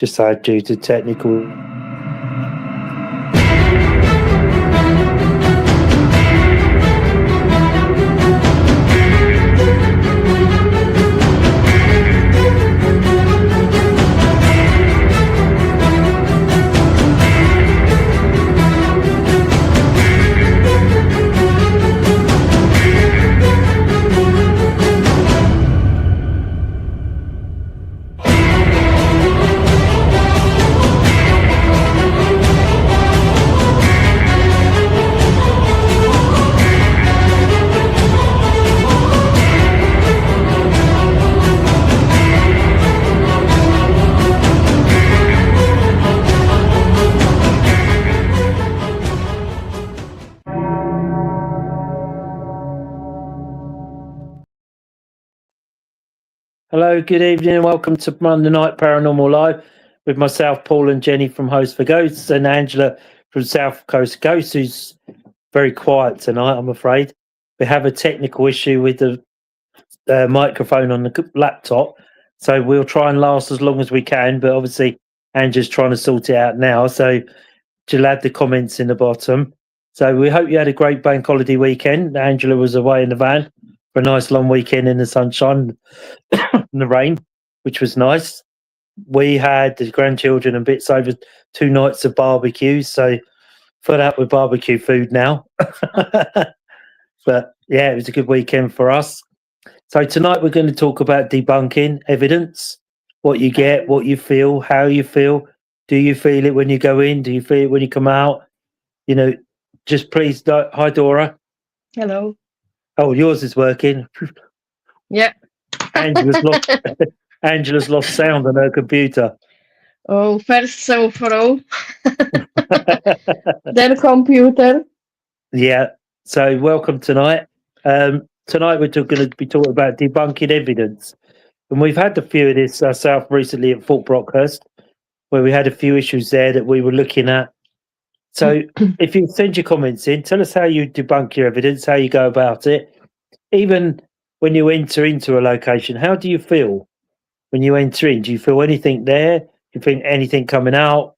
Decided due to technical. Hello, good evening, and welcome to Monday Night Paranormal Live with myself, Paul, and Jenny from Host for Ghosts, and Angela from South Coast Ghosts, who's very quiet tonight, I'm afraid. We have a technical issue with the microphone on the laptop, so we'll try and last as long as we can, but obviously Angela's trying to sort it out now, so she'll add the comments in the bottom. So we hope you had a great bank holiday weekend. Angela was away in the van for a nice long weekend in the sunshine and the rain, which was nice. We had the grandchildren and bits over 2 nights of barbecues, so fed up with barbecue food now. But yeah, it was a good weekend for us. So tonight we're going to talk about debunking evidence, what you get, what you feel, how you feel. Do you feel it when you go in? Do you feel it when you come out? You know, just please don't. Hi, Dora. Hello. Oh, yours is working. Yeah. Angela's lost sound on her computer. Oh, first cell phone, then computer. Yeah. So welcome tonight. Tonight we're going to be talking about debunking evidence, and we've had a few of this ourselves recently at Fort Brockhurst, where we had a few issues there that we were looking at. So if you send your comments in, tell us how you debunk your evidence, how you go about it. Even when you enter into a location, how do you feel when you enter in? Do you feel anything there? Do you think anything coming out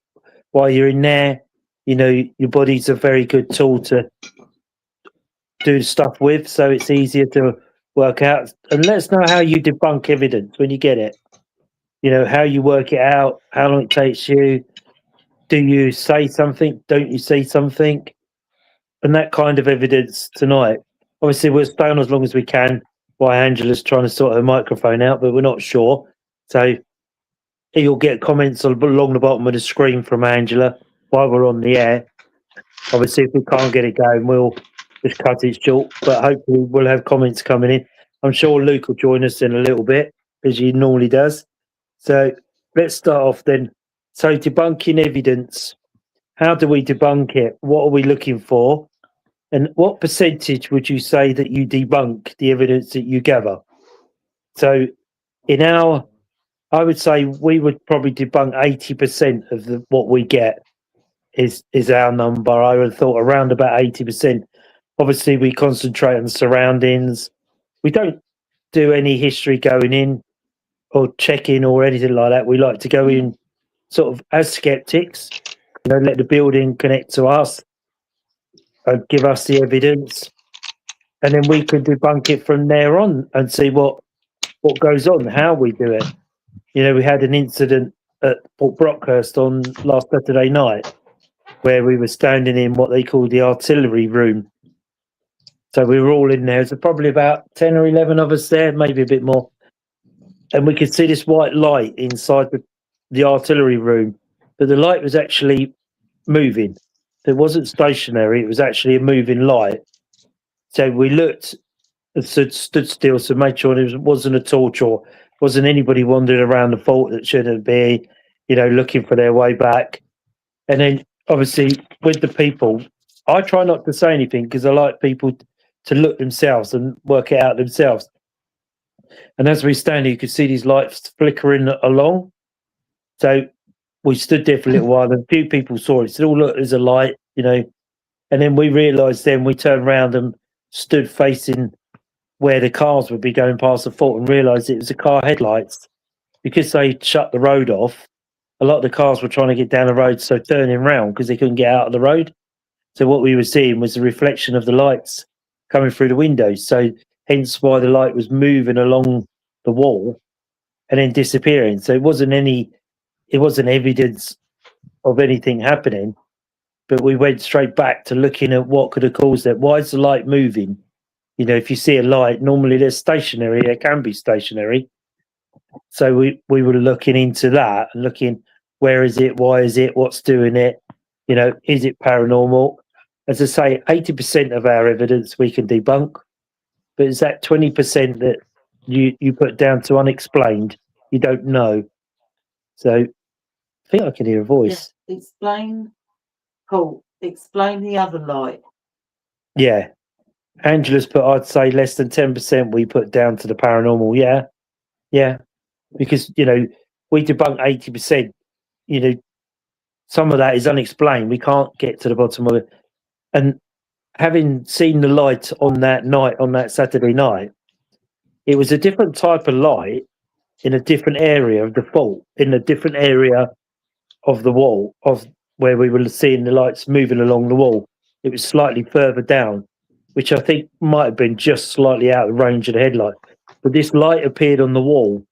while you're in there? You know, your body's a very good tool to do stuff with, so it's easier to work out. And let us know how you debunk evidence when you get it. You know, how you work it out, how long it takes you. Do you say something? Don't you say something? And that kind of evidence tonight. Obviously, we'll stay on as long as we can while Angela's trying to sort her microphone out, but we're not sure. So you'll get comments along the bottom of the screen from Angela while we're on the air. Obviously, if we can't get it going, we'll just cut it short, but hopefully we'll have comments coming in. I'm sure Luke will join us in a little bit, as he normally does. So let's start off then. So debunking evidence. How do we debunk it? What are we looking for? And what percentage would you say that you debunk the evidence that you gather? So I would say we would probably debunk 80% of what we get is our number. I would have thought around about 80%. Obviously, we concentrate on the surroundings. We don't do any history going in or checking or anything like that. We like to go in sort of as skeptics, let the building connect to us and give us the evidence. And then we can debunk it from there on and see what goes on, how we do it. We had an incident at Port Brockhurst on last Saturday night where we were standing in what they call the artillery room. So we were all in there. There's probably about 10 or 11 of us there, maybe a bit more. And we could see this white light inside the artillery room, but the light was actually moving. It wasn't stationary. It was actually a moving light. So we looked and stood still to make sure it wasn't a torch or wasn't anybody wandering around the fort that shouldn't be, looking for their way back. And then obviously with the people, I try not to say anything because I like people to look themselves and work it out themselves. And as we stand here, you could see these lights flickering along. So we stood there for a little while and a few people saw it. Said, "Oh, look, there's a light," And then we realised then we turned around and stood facing where the cars would be going past the fort and realised it was the car headlights. Because they shut the road off a lot of the cars were trying to get down the road, so turning round because they couldn't get out of the road. So what we were seeing was the reflection of the lights coming through the windows. So hence why the light was moving along the wall and then disappearing. So it wasn't evidence of anything happening, but we went straight back to looking at what could have caused it. Why is the light moving? You know, if you see a light, normally they're stationary, it can be stationary. So we were looking into that and looking, where is it? Why is it? What's doing it? You know, is it paranormal? As I say, 80% of our evidence we can debunk, but it's that 20% that you put down to unexplained. You don't know. So I think I can hear a voice. Yeah, explain, Paul, explain the other light. Yeah. Angela's put, I'd say less than 10% we put down to the paranormal. Yeah. Yeah. Because, you know, we debunk 80%. You know, some of that is unexplained. We can't get to the bottom of it. And having seen the light on that night, on that Saturday night, it was a different type of light in a different area of the fault, in a different area of the wall, of where we were seeing the lights moving along the wall. It was slightly further down, which I think might have been just slightly out of range of the headlight. But this light appeared on the wall,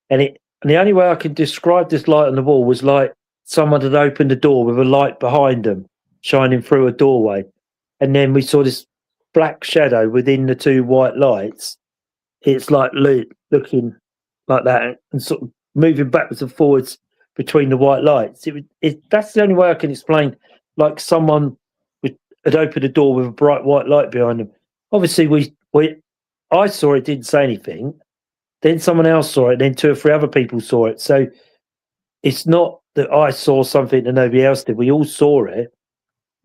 and the only way I could describe this light on the wall was like someone had opened a door with a light behind them, shining through a doorway. And then we saw this black shadow within the two white lights. It's like looking like that and sort of moving backwards and forwards between the white lights. That's the only way I can explain. Like someone had opened a door with a bright white light behind them. Obviously, I saw it, didn't say anything. Then someone else saw it. Then 2 or 3 other people saw it. So it's not that I saw something that nobody else did. We all saw it,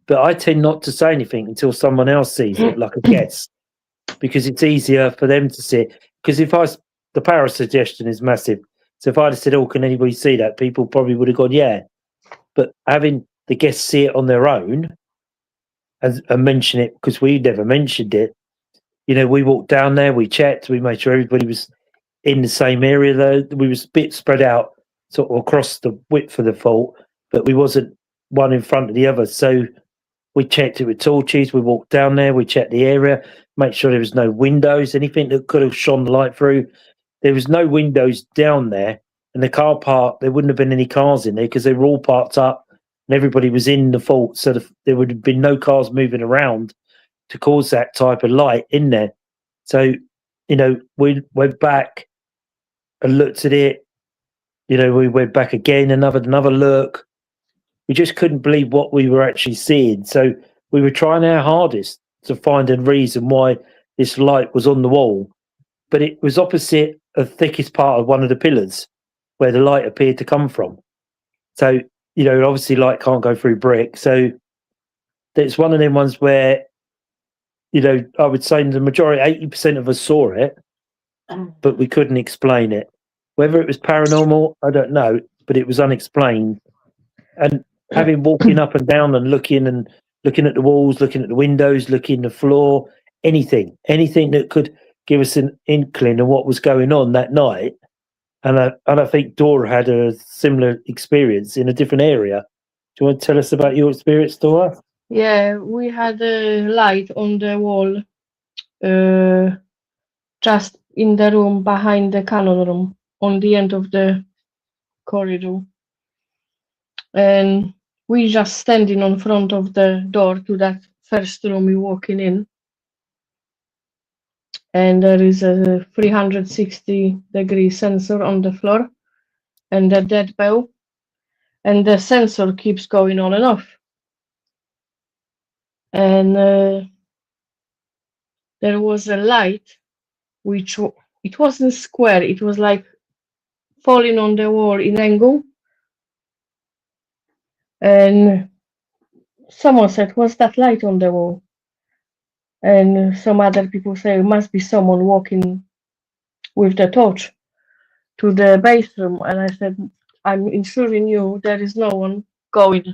but I tend not to say anything until someone else sees it, like a guest, because it's easier for them to see it. Because the power of suggestion is massive. So if I'd have said, "Oh, can anybody see that?" people probably would have gone, "Yeah." But having the guests see it on their own and mention it, because we never mentioned it, you know, we walked down there, we checked, we made sure everybody was in the same area. Though we was a bit spread out, sort of across the width of the fault, but we wasn't one in front of the other. So we checked it with torches. We walked down there. We checked the area, make sure there was no windows, anything that could have shone the light through. There was no windows down there, and the car park. There wouldn't have been any cars in there because they were all parked up, and everybody was in the fault. So there would have been no cars moving around to cause that type of light in there. So, you know, we went back and looked at it. You know, we went back again, another look. We just couldn't believe what we were actually seeing. So we were trying our hardest to find a reason why this light was on the wall, but it was opposite the thickest part of one of the pillars where the light appeared to come from. So, you know, obviously light can't go through brick. So it's one of them ones where, you know, I would say the majority, 80% of us saw it, but we couldn't explain it. Whether it was paranormal, I don't know, but it was unexplained. And having walking up and down and looking at the walls, looking at the windows, looking at the floor, anything that could give us an inkling of what was going on that night. And I think Dora had a similar experience in a different area. Do you want to tell us about your experience, Dora? Yeah, we had a light on the wall, just in the room behind the canon room, on the end of the corridor. And we just standing on front of the door to that first room we walking in. And there is a 360-degree sensor on the floor and a dead bell. And the sensor keeps going on and off. And there was a light, which it wasn't square, it was like falling on the wall in angle. And someone said, "What's that light on the wall?" And some other people say it must be someone walking with the torch to the bathroom. And I said, "I'm ensuring you there is no one going,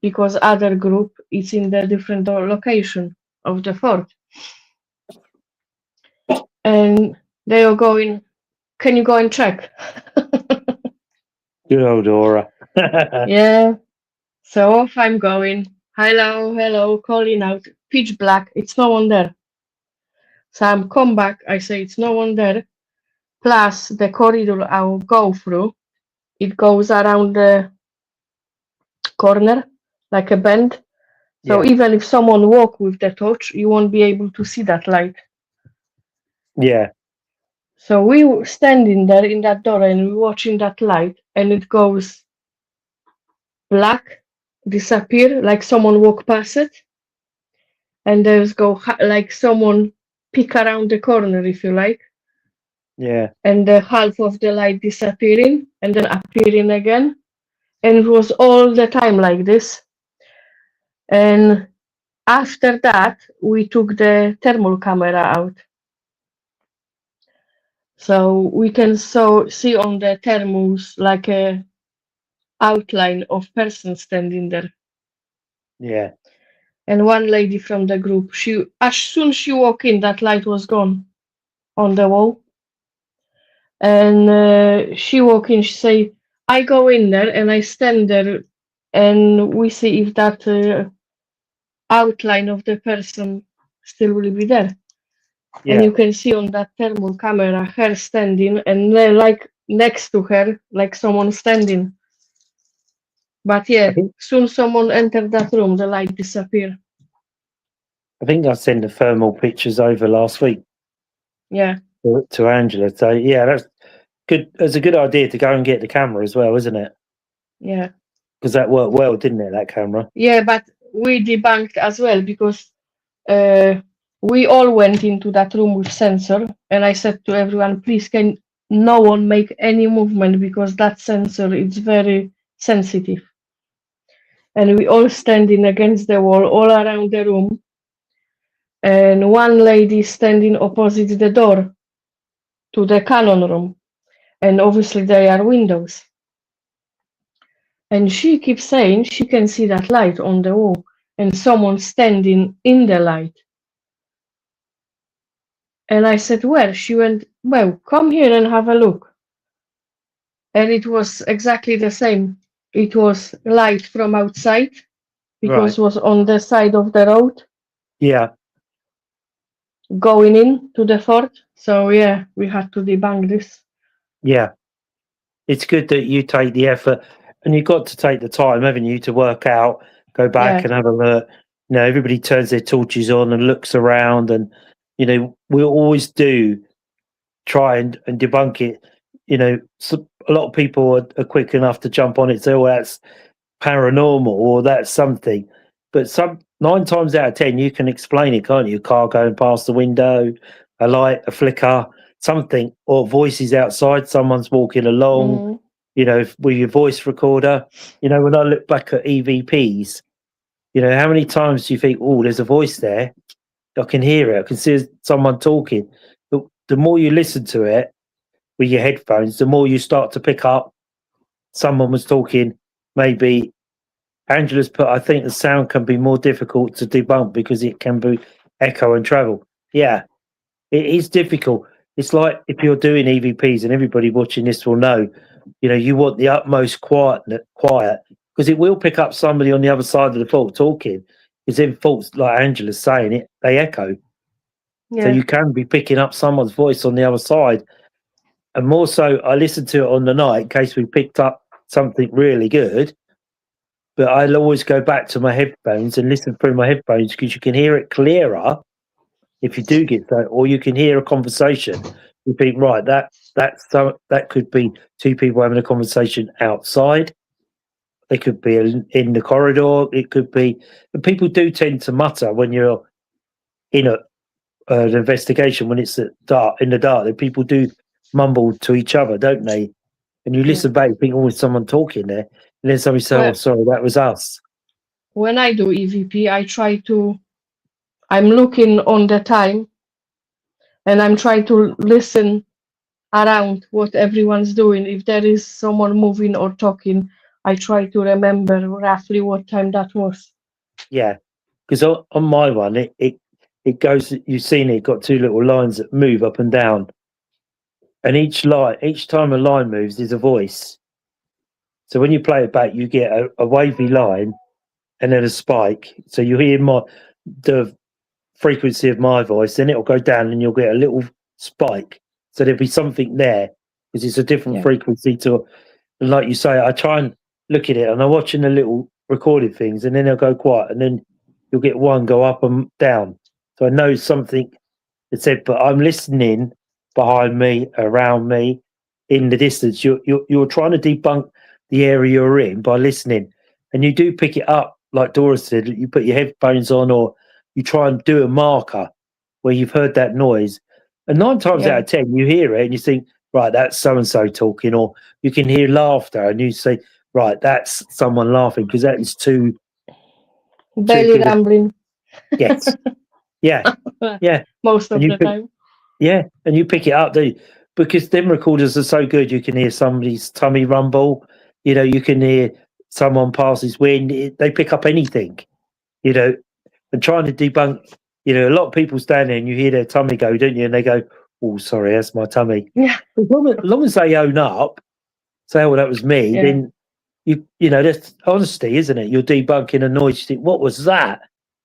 because other group is in the different location of the fort." And they are going, "Can you go and check?" Good old Dora. Yeah. So off I'm going. Hello, hello, calling out. Pitch black. It's no one there. So I'm come back. I say it's no one there. Plus the corridor I'll go through. It goes around the corner like a bend. So Yeah, even if someone walk with the torch, you won't be able to see that light. yeah, So we were standing there in that door and we watching that light, and it goes black, disappear like someone walk past it, and there's like someone peek around the corner, if you like, yeah. and the half of the light disappearing and then appearing again, and it was all the time like this. And after that, we took the thermal camera out. So we can see on the thermals like a outline of person standing there. Yeah. And one lady from the group, she as soon as she walked in, that light was gone on the wall. And she walked in, she say, I go in there and I stand there and we see if that outline of the person still will be there. And Yeah. you can see on that thermal camera her standing and like next to her, like someone standing. But I yeah, think soon someone entered that room, the light disappeared. I sent the thermal pictures over last week Yeah, to Angela. So yeah, that's good. It's a good idea to go and get the camera as well, isn't it? yeah. Because that worked well, didn't it? That camera. Yeah, but we debunked as well because uh, we all went into that room with sensor, and I said to everyone, please, can no one make any movement because that sensor is very sensitive. And we all standing against the wall, all around the room, and one lady standing opposite the door to the canon room, and obviously there are windows. And she keeps saying she can see that light on the wall and someone standing in the light. And I said, where? She went, well, come here and have a look. And it was exactly the same. It was light from outside Right. because it was on the side of the road Yeah. going in to the fort. So yeah, we had to debunk this. Yeah. It's good that you take the effort, and you've got to take the time, haven't you, to work out, go back Yeah, and have a look. You know, everybody turns their torches on and looks around, and you know, we always do try and debunk it. You know, a lot of people are quick enough to jump on it, say, "Oh, that's paranormal," or that's something. But 9 times out of 10, you can explain it, can't you? A car going past the window, a light, a flicker, something, or voices outside, someone's walking along. mhm, You know, with your voice recorder. You know, when I look back at EVPs, you know, how many times do you think, "Oh, there's a voice there. I can hear it. I can see someone talking." But the more you listen to it with your headphones, the more you start to pick up someone was talking. Maybe Angela's put, I think the sound can be more difficult to debunk because it can be echo and travel. Yeah, it is difficult. It's like if you're doing EVPs, and everybody watching this will know, you know, you want the utmost quiet, because it will pick up somebody on the other side of the fault talking. Because then faults, like Angela's saying it, they echo. So yeah, you can be picking up someone's voice on the other side. And more so, I listened to it on the night in case we picked up something really good. But I'll always go back to my headphones and listen through my headphones because you can hear it clearer if you do get that, or you can hear a conversation. You think, right, that could be two people having a conversation outside. They could be in the corridor. It could be. But people do tend to mutter when you're in an investigation when it's in the dark. That people do mumble to each other, don't they? And you yeah. listen back, you think, oh, there's someone talking there, and then somebody say, oh, Well, sorry, that was us. when I do EVP, I'm looking on the time and I'm trying to listen around what everyone's doing. If there is someone moving or talking, I try to remember roughly what time that was. Yeah, because on my one, it goes. You've seen it got two little lines that move up and down, and each time a line moves, is a voice. So when you play it back, you get a wavy line and then a spike. So you hear the frequency of my voice, then it'll go down and you'll get a little spike. So there'll be something there because it's a different Yeah. frequency to, and like you say, I try and look at it and I'm watching the little recorded things and then they'll go quiet and then you'll get one go up and down. So I know something that said, but I'm listening behind me, around me, in the distance. You're trying to debunk the area you're in by listening, and you do pick it up, like Dora said. You put your headphones on, or you try and do a marker where you've heard that noise, and 9 times Yeah. out of 10 you hear it and you think, right, that's so and so talking, or you can hear laughter and you say, right, that's someone laughing because that is too. Belly good. rumbling Yes, yeah, yeah. most of And you the pick- time. Yeah, and you pick it up, do you? Because them recorders are so good. You can hear somebody's tummy rumble. You know, you can hear someone pass his wind. They pick up anything. You know, and trying to debunk. You know, a lot of people stand there and you hear their tummy go, don't you? And they go, "Oh, sorry, that's my tummy." Yeah. As long as they own up, say, "Oh, that was me," Yeah. then you know that's honesty, isn't it? You're debunking a noise. You think, "What was that?"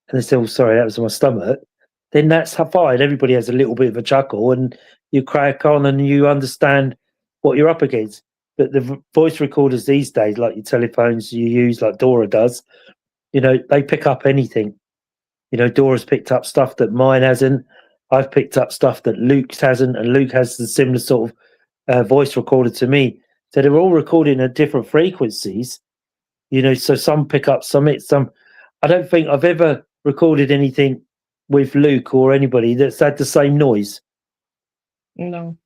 And they say, "Oh, sorry, that was my stomach." Then that's fine. Everybody has a little bit of a chuckle and you crack on and you understand what you're up against. But the voice recorders these days, like your telephones you use, like Dora does, you know, they pick up anything. You know, Dora's picked up stuff that mine hasn't. I've picked up stuff that Luke's hasn't, and Luke has the similar sort of voice recorder to me. So they're all recording at different frequencies. You know, so some pick up some. I don't think I've ever recorded anything with Luke or anybody that's had the same noise. No.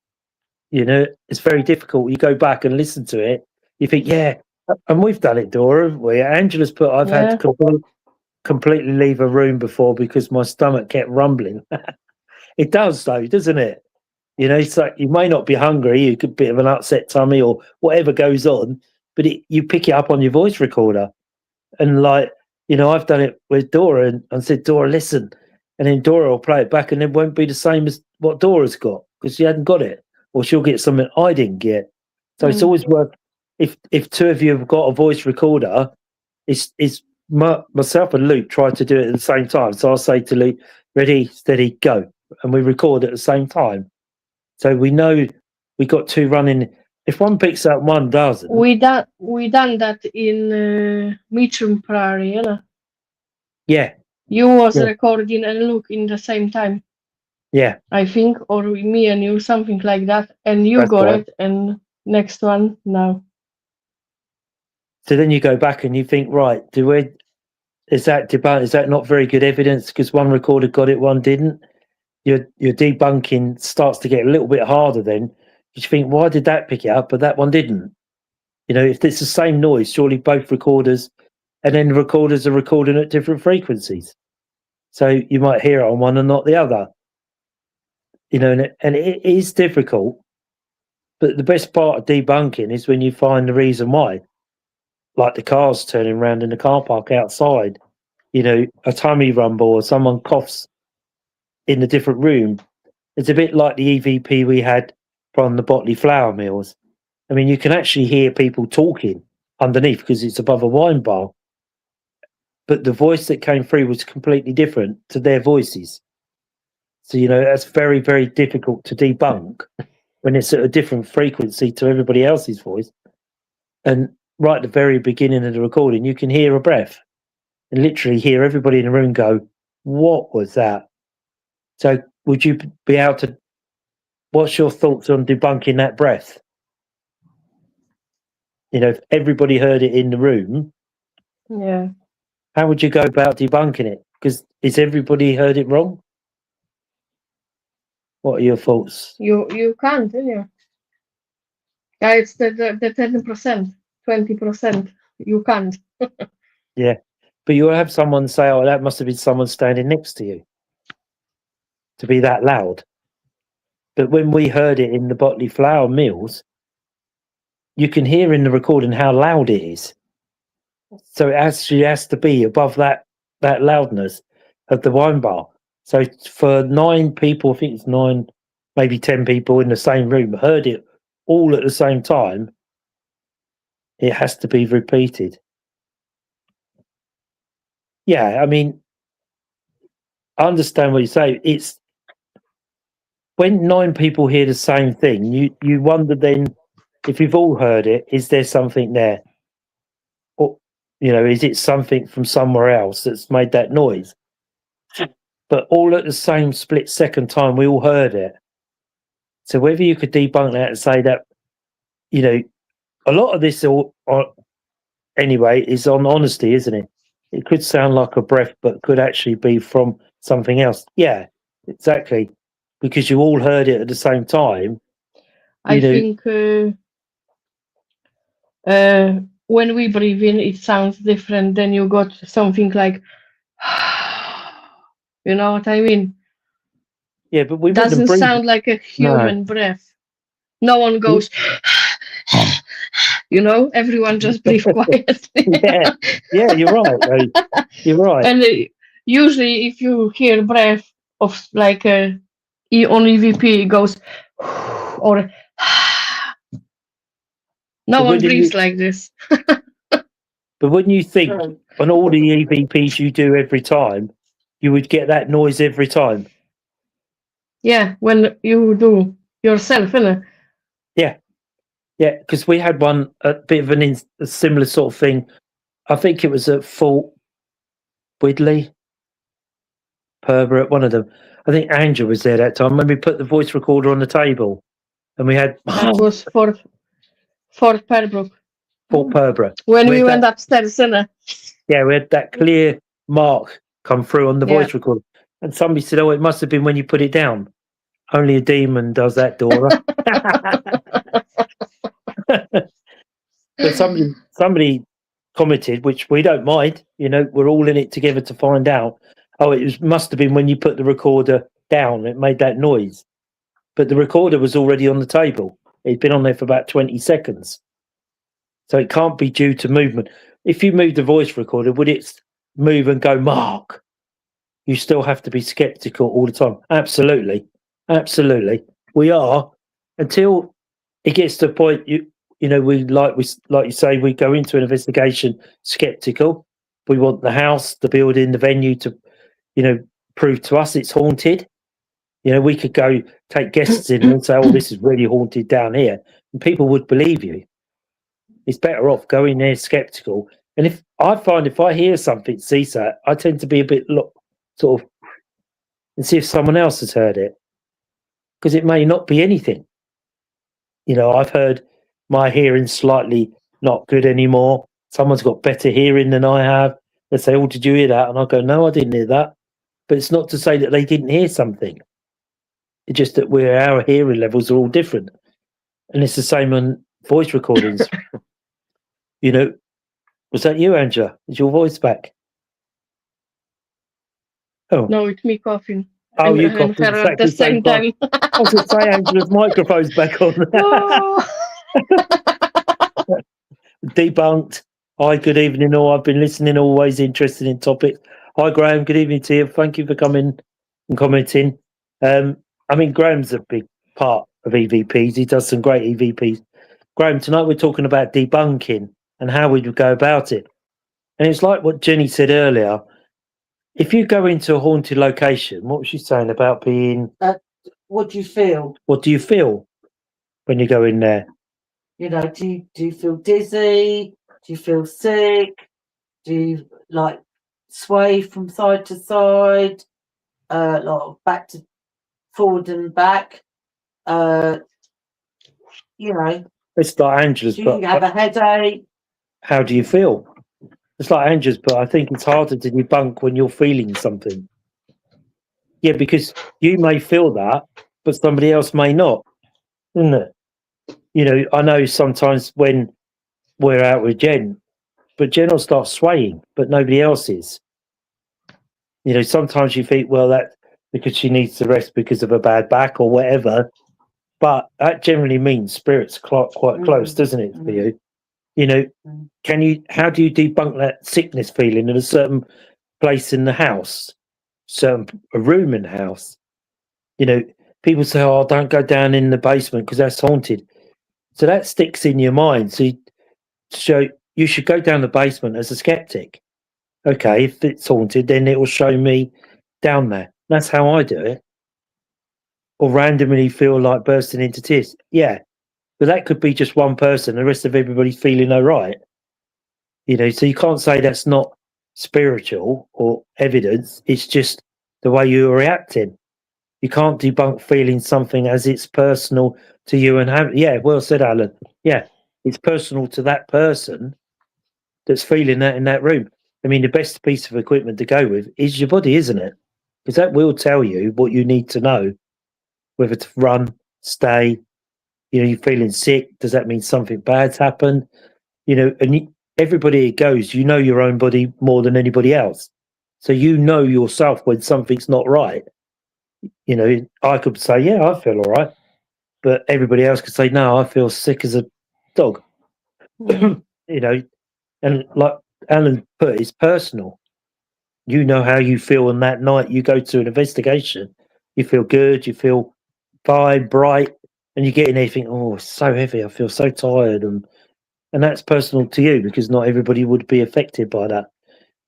You know, it's very difficult. You go back and listen to it, you think, yeah, and we've done it, Dora, haven't we? Angela's put, I've had Yeah. to completely leave a room before because my stomach kept rumbling. It does, though, doesn't it? You know, it's like you may not be hungry, you could be of an upset tummy or whatever goes on, but you pick it up on your voice recorder. And like, you know, I've done it with Dora and said, Dora, listen. And then Dora will play it back and it won't be the same as what Dora's got because she hadn't got it. Or she'll get something I didn't get. So it's always worth, if two of you have got a voice recorder, it's myself and Luke try to do it at the same time. So I'll say to Luke, ready, steady, go. And we record at the same time. So we know we got two running. If one picks up, one doesn't. We done that in Mitcham Prairie, you know. Yeah, You was Yeah. recording and look in the same time, yeah. I think, or me and you, something like that, and you That's got right. it, and next one now. So then you go back and you think, right, is that not very good evidence because one recorder got it, one didn't? Your debunking starts to get a little bit harder then. You think, why did that pick it up, but that one didn't? You know, if it's the same noise, surely both recorders, and then the recorders are recording at different frequencies. So you might hear it on one and not the other. You know, and it is difficult. But the best part of debunking is when you find the reason why. Like the cars turning around in the car park outside, you know, a tummy rumble or someone coughs in a different room. It's a bit like the EVP we had from the Botley flour mills. I mean, you can actually hear people talking underneath because it's above a wine bar. But the voice that came through was completely different to their voices. So, you know, that's very, very difficult to debunk when it's at a different frequency to everybody else's voice. And right at the very beginning of the recording, you can hear a breath and literally hear everybody in the room go, what was that? So would you be able to, what's your thoughts on debunking that breath? You know, if everybody heard it in the room, Yeah. how would you go about debunking it? Because is everybody heard it wrong? What are your thoughts? You can't, yeah. Yeah, it's the 10%, 20%. You can't. Yeah. But you'll have someone say, oh, that must have been someone standing next to you to be that loud. But when we heard it in the Botley flour mills, you can hear in the recording how loud it is. So it actually has to be above that loudness of the wine bar. So for 9 people, I think it's 9, maybe 10 people in the same room heard it all at the same time. it has to be repeated. Yeah, I mean, I understand what you say. It's when 9 people hear the same thing, you wonder then if you've all heard it, is there something there? Or, is it something from somewhere else that's made that noise? But all at the same split second time, we all heard it. So whether you could debunk that and say that, a lot of this anyway is on honesty, isn't it? It could sound like a breath, but could actually be from something else. Yeah, exactly. Because you all heard it at the same time. I think when we breathe in, it sounds different. Then you got something like, you know what I mean? Yeah, but we wouldn't Doesn't breathe. sound like a human breath. No one goes, everyone just breathe quietly. Yeah, you're right. Though. You're right. And usually, if you hear breath of like on EVP, it goes or no one breathes like this. But when you think on all the EVPs you do every time, you would get that noise every time. Yeah, when you do yourself, innit? Yeah, because we had one a bit of a similar sort of thing. I think it was at Fort Widley, Herbert, one of them. I think Angela was there that time when we put the voice recorder on the table, and we had That was Fort Pembroke. Fort Herbert. When we went upstairs, innit? Yeah, we had that clear mark come through on the voice recorder, and somebody said, "Oh, it must have been when you put it down." Only a demon does that, Dora. But somebody commented, which we don't mind. We're all in it together to find out. Oh, must have been when you put the recorder down. It made that noise, but the recorder was already on the table. It'd been on there for about 20 seconds, so it can't be due to movement. If you move the voice recorder, would it move and go Mark? You still have to be skeptical all the time. Absolutely. We are until it gets to the point we like you say, we go into an investigation skeptical. We want the house, the building, the venue to prove to us it's haunted. We could go take guests in and say, "Oh, this is really haunted down here," and people would believe you. It's better off going there skeptical. And if I hear something, see that, I tend to be a bit sort of and see if someone else has heard it, because it may not be anything. I've heard my hearing slightly not good anymore. Someone's got better hearing than I have. They say, "Oh, did you hear that?" And I go, "No, I didn't hear that." But it's not to say that they didn't hear something. It's just that our hearing levels are all different. And it's the same on voice recordings. Was that you, Angela? Is your voice back? Oh. No, it's me coughing. Oh, you coughed at the same time. I was going to say Angela's microphone's back on. Debunked. Hi, good evening all. I've been listening, always interested in topics. Hi, Graham. Good evening to you. Thank you for coming and commenting. Graham's a big part of EVPs. He does some great EVPs. Graham, tonight we're talking about debunking and how we would go about it. And it's like what Jenny said earlier. If you go into a haunted location, what was she saying about being... what do you feel? What do you feel when you go in there? Do you feel dizzy? Do you feel sick? Do you sway from side to side? Back to forward and back? It's like Angela's. Do you have a headache? How do you feel? It's like Angela's, but I think it's harder to debunk when you're feeling something. Yeah, because you may feel that, but somebody else may not, isn't it? I know sometimes when we're out with Jen, but Jen will start swaying, but nobody else is. Sometimes you think, well, that's because she needs to rest because of a bad back or whatever, but that generally means spirit's quite close, doesn't it, for you? How do you debunk that sickness feeling in a certain place in the house, a room in the house? People say, "Oh, don't go down in the basement because that's haunted." So that sticks in your mind. So So you should go down the basement as a skeptic. Okay, if it's haunted, then it will show me down there. That's how I do it. Or randomly feel like bursting into tears. Yeah, but that could be just one person. The rest of everybody feeling all right. So you can't say that's not spiritual or evidence. It's just the way you're reacting. You can't debunk feeling something as it's personal to you and have. Yeah, well said, Alan. Yeah, it's personal to that person that's feeling that in that room. I mean, the best piece of equipment to go with is your body, isn't it? Because that will tell you what you need to know, whether to run, stay. You're feeling sick. Does that mean something bad's happened? And everybody it goes, your own body more than anybody else. So yourself when something's not right. I could say, yeah, I feel all right. But everybody else could say, no, I feel sick as a dog. Mm. And like Alan put, it's personal. You know how you feel on that night you go to an investigation. You feel good, you feel fine, bright, and you get in there, you think, oh, it's so heavy, I feel so tired. And that's personal to you because not everybody would be affected by that.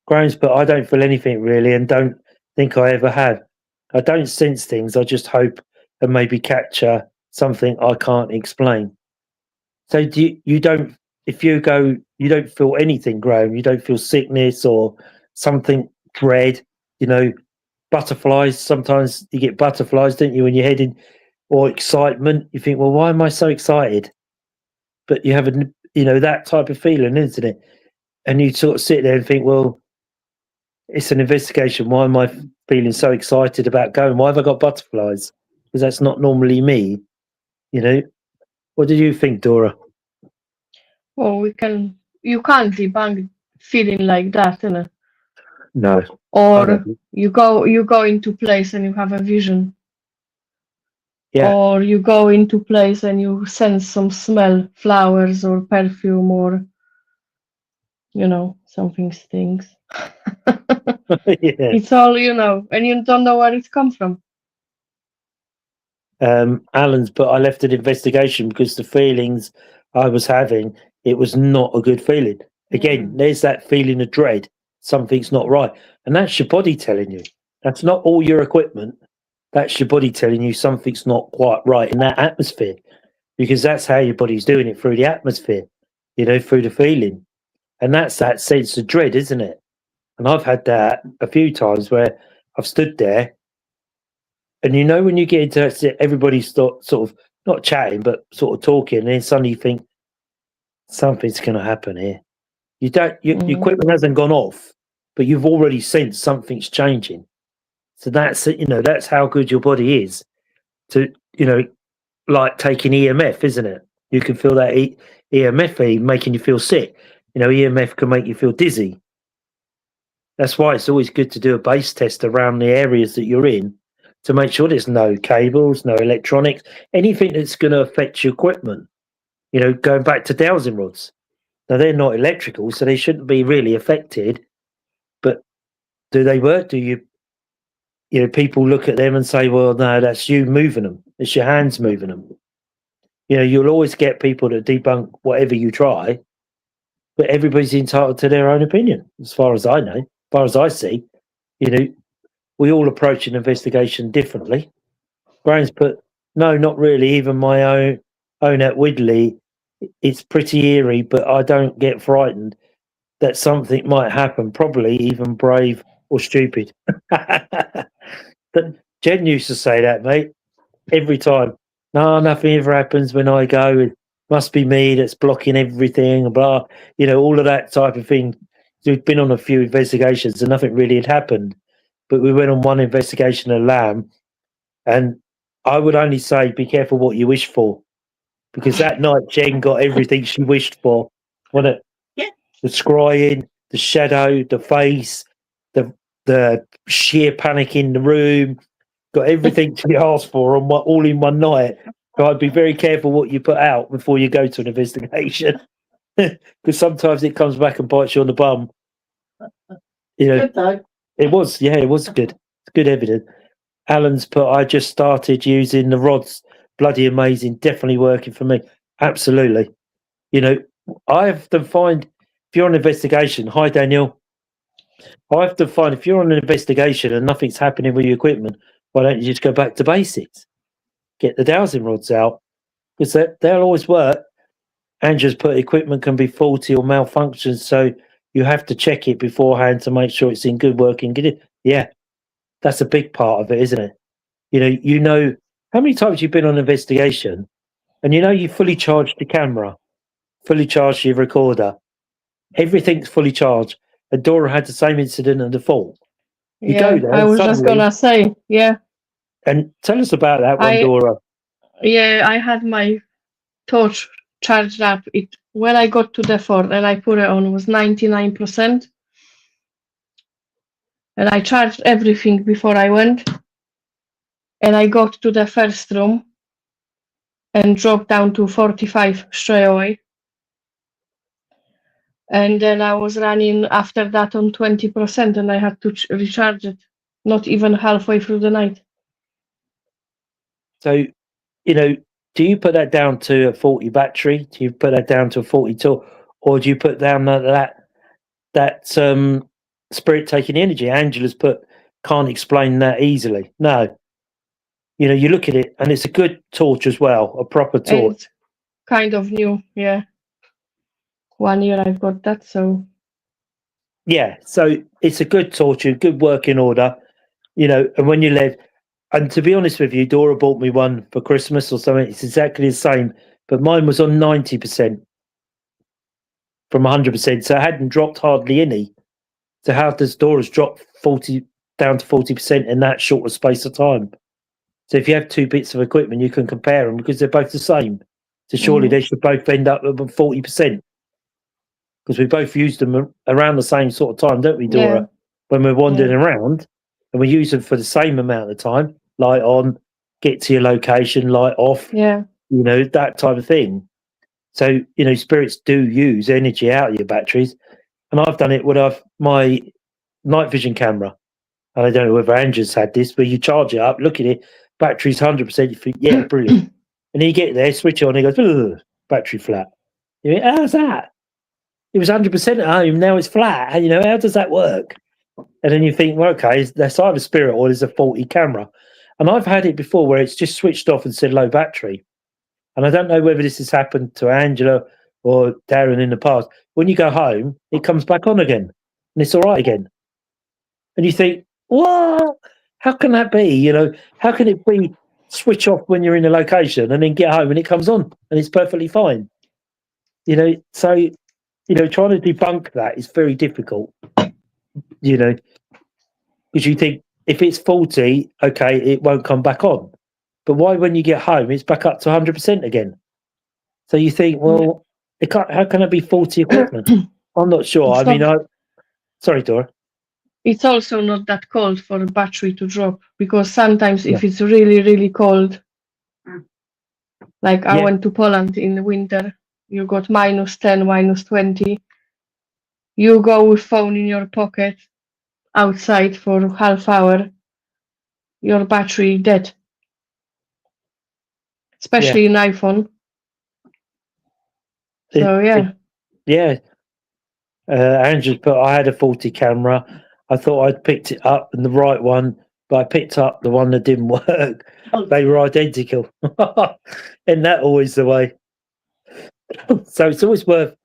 Graham's, but I don't feel anything really and don't think I ever have. I don't sense things, I just hope and maybe capture something I can't explain. So you don't, if you go, you don't feel anything, Graham, you don't feel sickness or something dread, butterflies, sometimes you get butterflies, don't you, when you're heading, or excitement, you think, well, why am I so excited? But you have that type of feeling, isn't it? And you sort of sit there and think, well, it's an investigation. Why am I feeling so excited about going? Why have I got butterflies? Because that's not normally me. What do you think, Dora? Well, you can't debunk feeling like that, you know. No. Or you go into place and you have a vision. Yeah. Or you go into place and you sense some smell, flowers or perfume or something stinks. Yeah. It's all, and you don't know where it's come from. Alan's, but I left an investigation because the feelings I was having, it was not a good feeling. Again, there's that feeling of dread. Something's not right. And that's your body telling you. That's not all your equipment. That's your body telling you something's not quite right in that atmosphere. Because that's how your body's doing it, through the atmosphere, through the feeling. And that's that sense of dread, isn't it? And I've had that a few times where I've stood there and when you get into it, everybody's sort of not chatting, but sort of talking, and then suddenly you think something's going to happen here. You don't, your equipment hasn't gone off, but you've already sensed something's changing. So that's how good your body is to, like taking EMF, isn't it? You can feel that EMF making you feel sick. EMF can make you feel dizzy. That's why it's always good to do a base test around the areas that you're in to make sure there's no cables, no electronics, anything that's going to affect your equipment. Going back to dowsing rods. Now, they're not electrical, so they shouldn't be really affected. But do they work? Do people look at them and say, well, no, that's you moving them. It's your hands moving them. You'll always get people that debunk whatever you try, but everybody's entitled to their own opinion, as far as I know, as far as I see. We all approach an investigation differently. Graham's put, no, not really. Even my own at Widley, it's pretty eerie, but I don't get frightened that something might happen, probably even brave or stupid. But Jen used to say that, mate, every time. No, nothing ever happens when I go. It must be me that's blocking everything, blah, all of that type of thing. We've been on a few investigations and nothing really had happened. But we went on one investigation at Lamb, and I would only say be careful what you wish for, because that night Jen got everything she wished for. Wasn't it? Yeah. The scrying, the shadow, the face, the sheer panic in the room. Got everything she asked for all in one night. So I'd be very careful what you put out before you go to an investigation, because sometimes it comes back and bites you on the bum. Good though. It was good. It's good evidence. Alan's put, I just started using the rods. Bloody amazing. Definitely working for me. Absolutely. I often find if you're on an investigation, hi Daniel. I often find if you're on an investigation and nothing's happening with your equipment, why don't you just go back to basics? Get the dowsing rods out because they'll always work. And just put equipment can be faulty or malfunction, so you have to check it beforehand to make sure it's in good working condition. Yeah, that's a big part of it, isn't it? You know how many times you've been on an investigation, and you fully charged the camera, fully charged your recorder, everything's fully charged. And Dora had the same incident and the fault. You Yeah, go there I and was just suddenly, gonna say, yeah, and tell us about that one, Dora. I had my torch charged up. It when I got to the fort and I put it on was 99%, and I charged everything before I went, and I got to the first room and dropped down to 45 straight away. And then I was running after that on 20%, and I had to recharge it, not even halfway through the night. So, do you put that down to a 40 battery? Do you put that down to a 42, or do you put down that spirit taking energy? Angela's put can't explain that easily. No, you look at it and it's a good torch as well, a proper torch. And it's kind of new, yeah. 1 year I've got that, so Yeah, so it's a good torch, a good working order, and when you live, and to be honest with you, Dora bought me one for Christmas or something. It's exactly the same, but mine was on 90% from 100%, so it hadn't dropped hardly any. So how does Dora's drop 40 down to 40% in that short a space of time? So if you have two bits of equipment, you can compare them because they're both the same. So surely they should both end up at 40%. Because we both used them around the same sort of time, don't we, Dora? Yeah. When we're wandering around, and we use them for the same amount of time, light on, get to your location, light off, yeah, that type of thing. So, spirits do use energy out of your batteries. And I've done it with my night vision camera. And I don't know whether Andrew's had this, but you charge it up, look at it, battery's 100%, you think, yeah, brilliant. And then you get there, switch on, and it goes, battery flat. You think, how's that? It was 100% at home, now it's flat. How does that work? And then you think, well, okay, that's either spirit or there's a faulty camera. And I've had it before where it's just switched off and said low battery. And I don't know whether this has happened to Angela or Darren in the past. When you go home, it comes back on again and it's all right again. And you think, what? How can that be? How can it be switch off when you're in a location and then get home and it comes on and it's perfectly fine? So trying to debunk that is very difficult, because you think if it's faulty, okay, it won't come back on. But why, when you get home, it's back up to 100% again? So you think, well, how can it be faulty equipment? I'm not sure. Sorry, Dora. It's also not that cold for a battery to drop, because sometimes if it's really, really cold, like I went to Poland in the winter, you got -10, -20. You go with phone in your pocket outside for half hour, your battery dead. Especially in iPhone. So Andrew put, I had a faulty camera. I thought I'd picked it up and the right one, but I picked up the one that didn't work. They were identical. Isn't that always the way? So it's always worth,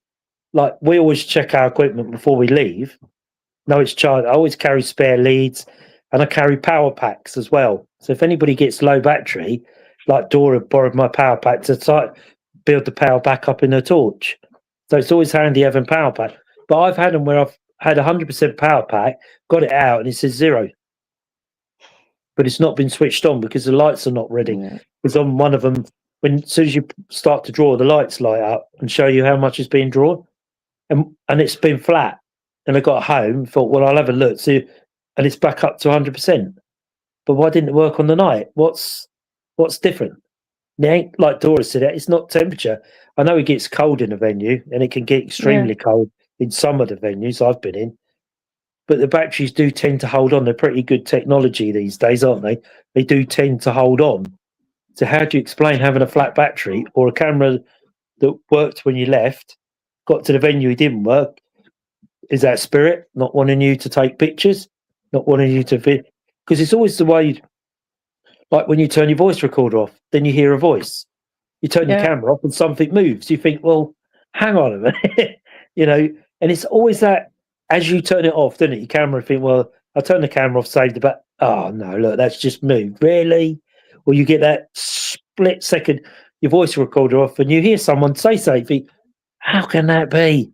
like, we always check our equipment before we leave. No, it's charged. I always carry spare leads and I carry power packs as well. So if anybody gets low battery, like Dora borrowed my power pack to build the power back up in her torch. So it's always handy having power pack. But I've had them where I've had 100% power pack, got it out, and it says 0. But it's not been switched on because the lights are not ready. Because on one of them, as soon as you start to draw, the lights light up and show you how much is being drawn. And it's been flat. And I got home, thought, well, I'll have a look. See, and it's back up to 100%. But why didn't it work on the night? What's different? It ain't like Dora said, it's not temperature. I know it gets cold in a venue and it can get extremely cold in some of the venues I've been in. But the batteries do tend to hold on. They're pretty good technology these days, aren't they? They do tend to hold on. So how do you explain having a flat battery or a camera that worked when you left got to the venue, it didn't work. Is that spirit not wanting you to take pictures, not wanting you to fit? Because it's always the way, like when you turn your voice recorder off, then you hear a voice. You turn your Yeah. camera off and something moves. You think, well, hang on a minute, and it's always that as you turn it off, doesn't it? Your camera think, well, I'll turn the camera off, save the back. Oh no, look, that's just moved. Really? Or you get that split second, your voice recorder off, and you hear someone say something. How can that be?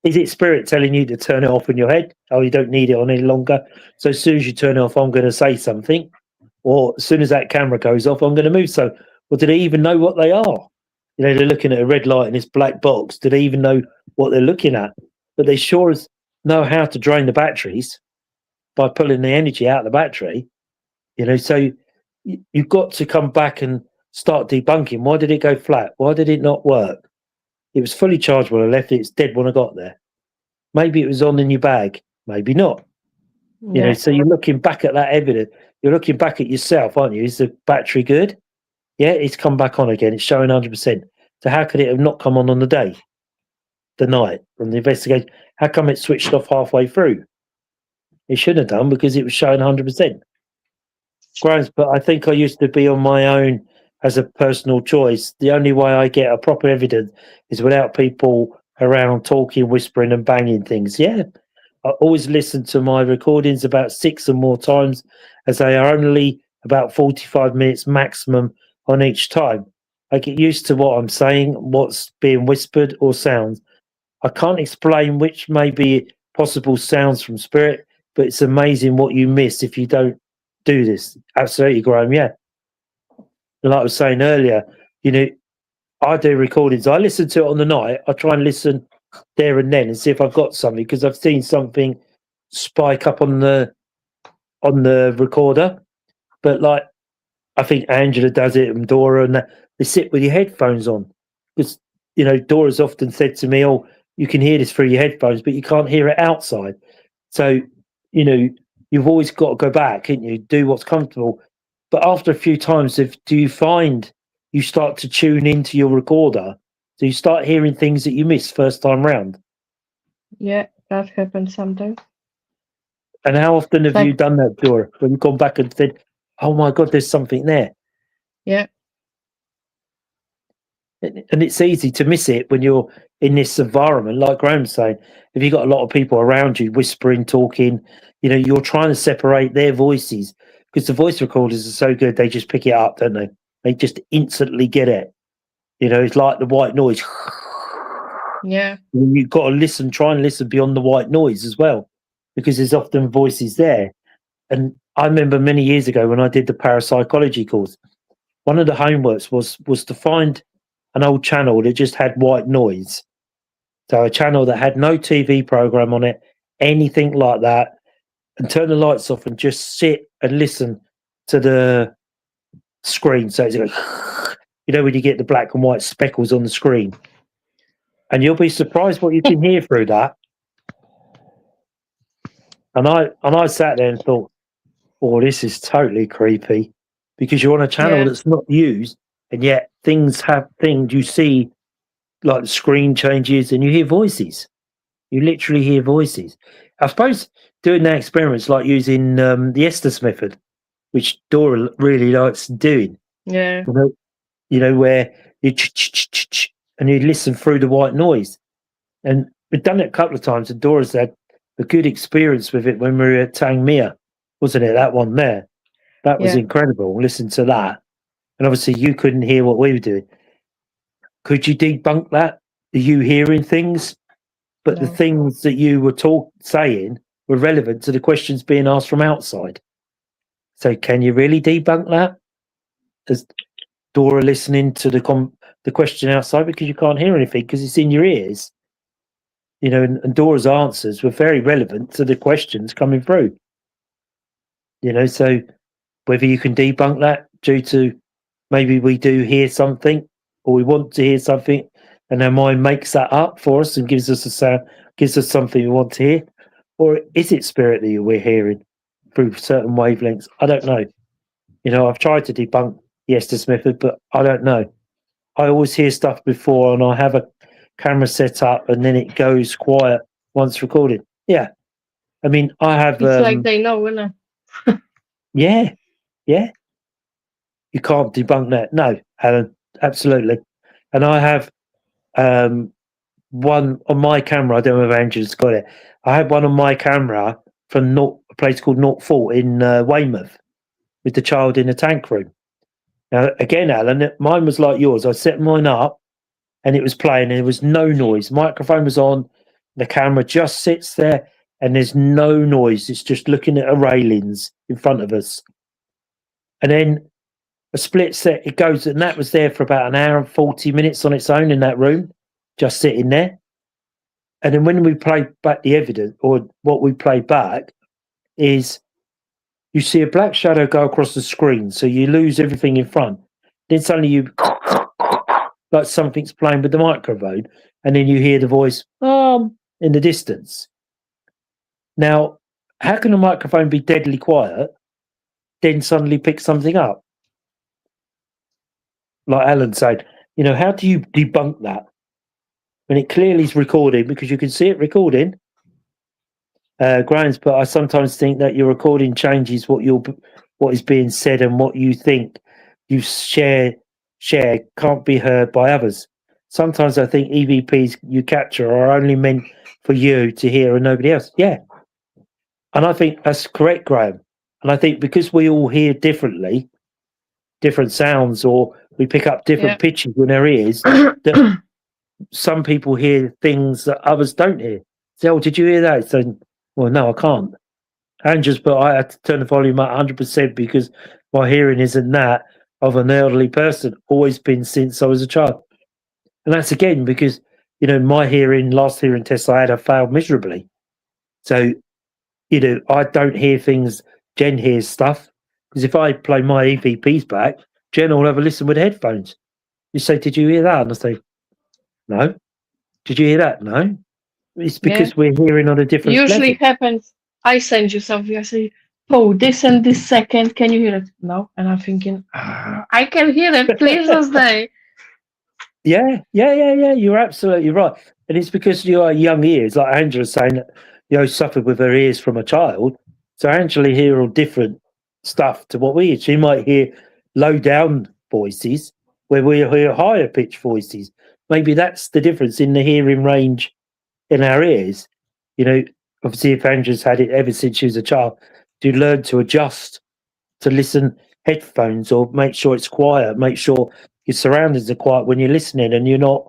Is it spirit telling you to turn it off in your head? Oh, you don't need it on any longer. So as soon as you turn it off, I'm going to say something. Or as soon as that camera goes off, I'm going to move. So, well, do they even know what they are? They're looking at a red light in this black box. Do they even know what they're looking at? But they sure as know how to drain the batteries by pulling the energy out of the battery. So you've got to come back and start debunking. Why did it go flat? Why did it not work? It was fully charged when I left it. It's dead when I got there. Maybe it was on in your bag. Maybe not. Yeah. So you're looking back at that evidence. You're looking back at yourself, aren't you? Is the battery good? Yeah, it's come back on again. It's showing 100%. So how could it have not come on the day, the night, from the investigation? How come it switched off halfway through? It should have done because it was showing 100%. Grimes, but I think I used to be on my own as a personal choice. The only way I get a proper evidence is without people around talking, whispering and banging things. Yeah, I always listen to my recordings about 6 or more times, as they are only about 45 minutes maximum on each time. I get used to what I'm saying, what's being whispered or sounds. I can't explain which may be possible sounds from spirit, but it's amazing what you miss if you don't do this. Absolutely, Graham. Yeah. Like I was saying earlier, I do recordings. I listen to it on the night. I try and listen there and then and see if I've got something, because I've seen something spike up on the recorder. But like, I think Angela does it and Dora, and that, they sit with your headphones on, because Dora's often said to me, "Oh, you can hear this through your headphones, but you can't hear it outside." So you've always got to go back, and you do what's comfortable. But after a few times, do you find you start to tune into your recorder? So you start hearing things that you missed first time round? Yeah, that happens sometimes. And how often have Like- you done that, Dora, when you've gone back and said, "Oh my God, there's something there"? Yeah. And it's easy to miss it when you're in this environment, like Graham's saying. If you've got a lot of people around you whispering, talking, you're trying to separate their voices, because the voice recorders are so good, they just pick it up, don't they? They just instantly get it. It's like the white noise. Yeah. You've got to try and listen beyond the white noise as well, because there's often voices there. And I remember many years ago when I did the parapsychology course, one of the homeworks was to find an old channel that just had white noise. So a channel that had no TV program on it, anything like that, and turn the lights off and just sit and listen to the screen. So it's like, when you get the black and white speckles on the screen, and you'll be surprised what you can hear through that. And I sat there and thought, oh, this is totally creepy, because you're on a channel Yeah. that's not used, and yet things you see, like the screen changes and you hear voices. You literally hear voices. I suppose doing that experiment's like using the Estes method, which Dora really likes doing. Yeah. Where you and you listen through the white noise. And we've done it a couple of times, and Dora's had a good experience with it when we were at Tangmere, wasn't it? That one there. That was Yeah. incredible. Listen to that. And obviously you couldn't hear what we were doing. Could you debunk that? Are you hearing things? But the No. things that you were saying were relevant to the questions being asked from outside. So can you really debunk that? As Dora listening to the question outside, because you can't hear anything because it's in your ears. And Dora's answers were very relevant to the questions coming through. So whether you can debunk that due to maybe we do hear something, or we want to hear something, and our mind makes that up for us and gives us a sound, gives us something we want to hear, or is it spirit that we're hearing through certain wavelengths? I don't know. I've tried to debunk the Estes method, but I don't know. I always hear stuff before, and I have a camera set up and then it goes quiet once recorded. Yeah. I mean, I have. It's like they know, isn't it? Yeah. You can't debunk that. No, Alan, absolutely. And I have one on my camera. I don't know if Andrew's got it. I had one on my camera from a place called North Fort in Weymouth with the child in the tank room. Now, again, Alan, mine was like yours. I set mine up and it was playing and there was no noise. Microphone was on. The camera just sits there and there's no noise. It's just looking at the railings in front of us. And then a split set, it goes, and that was there for about an hour and 40 minutes on its own in that room, just sitting there. And then when we play back the evidence, or what we play back, is you see a black shadow go across the screen, so you lose everything in front. Then suddenly you, like something's playing with the microphone, and then you hear the voice, in the distance. Now, how can a microphone be deadly quiet, then suddenly pick something up? Like Alan said, how do you debunk that when it clearly is recording, because you can see it recording? Graham's, but I sometimes think that your recording changes what is being said, and what you think you share can't be heard by others. Sometimes I think EVPs you capture are only meant for you to hear and nobody else. Yeah, and I think that's correct, Graham. And I think because we all hear differently, different sounds, or we pick up different pitches in our ears, that some people hear things that others don't hear. Say, "Oh, did you hear that?" So, well, no, I can't. But I had to turn the volume up 100% because my hearing isn't that of an elderly person. Always been since I was a child, and that's again because my last hearing test I had, I failed miserably. So, I don't hear things. Jen hears stuff, because if I play my EVPs back, Jen will have a listen with headphones. You say, "Did you hear that?" And I say, "No." "Did you hear that?" "No." It's because we're hearing on a different Usually level. happens. I send you something. I say, "Oh, this and this second. Can you hear it?" No, and I'm thinking, I can hear it. Please stay. Yeah. You're absolutely right, and it's because your young ears, like Angela's saying, that suffered with her ears from a child. So Angela hear all different stuff to what we hear. She might hear low down voices where we hear higher pitched voices. Maybe that's the difference in the hearing range in our ears. Obviously, if Angela's had it ever since she was a child, to learn to adjust to listen headphones, or make sure it's quiet, make sure your surroundings are quiet when you're listening, and you're not,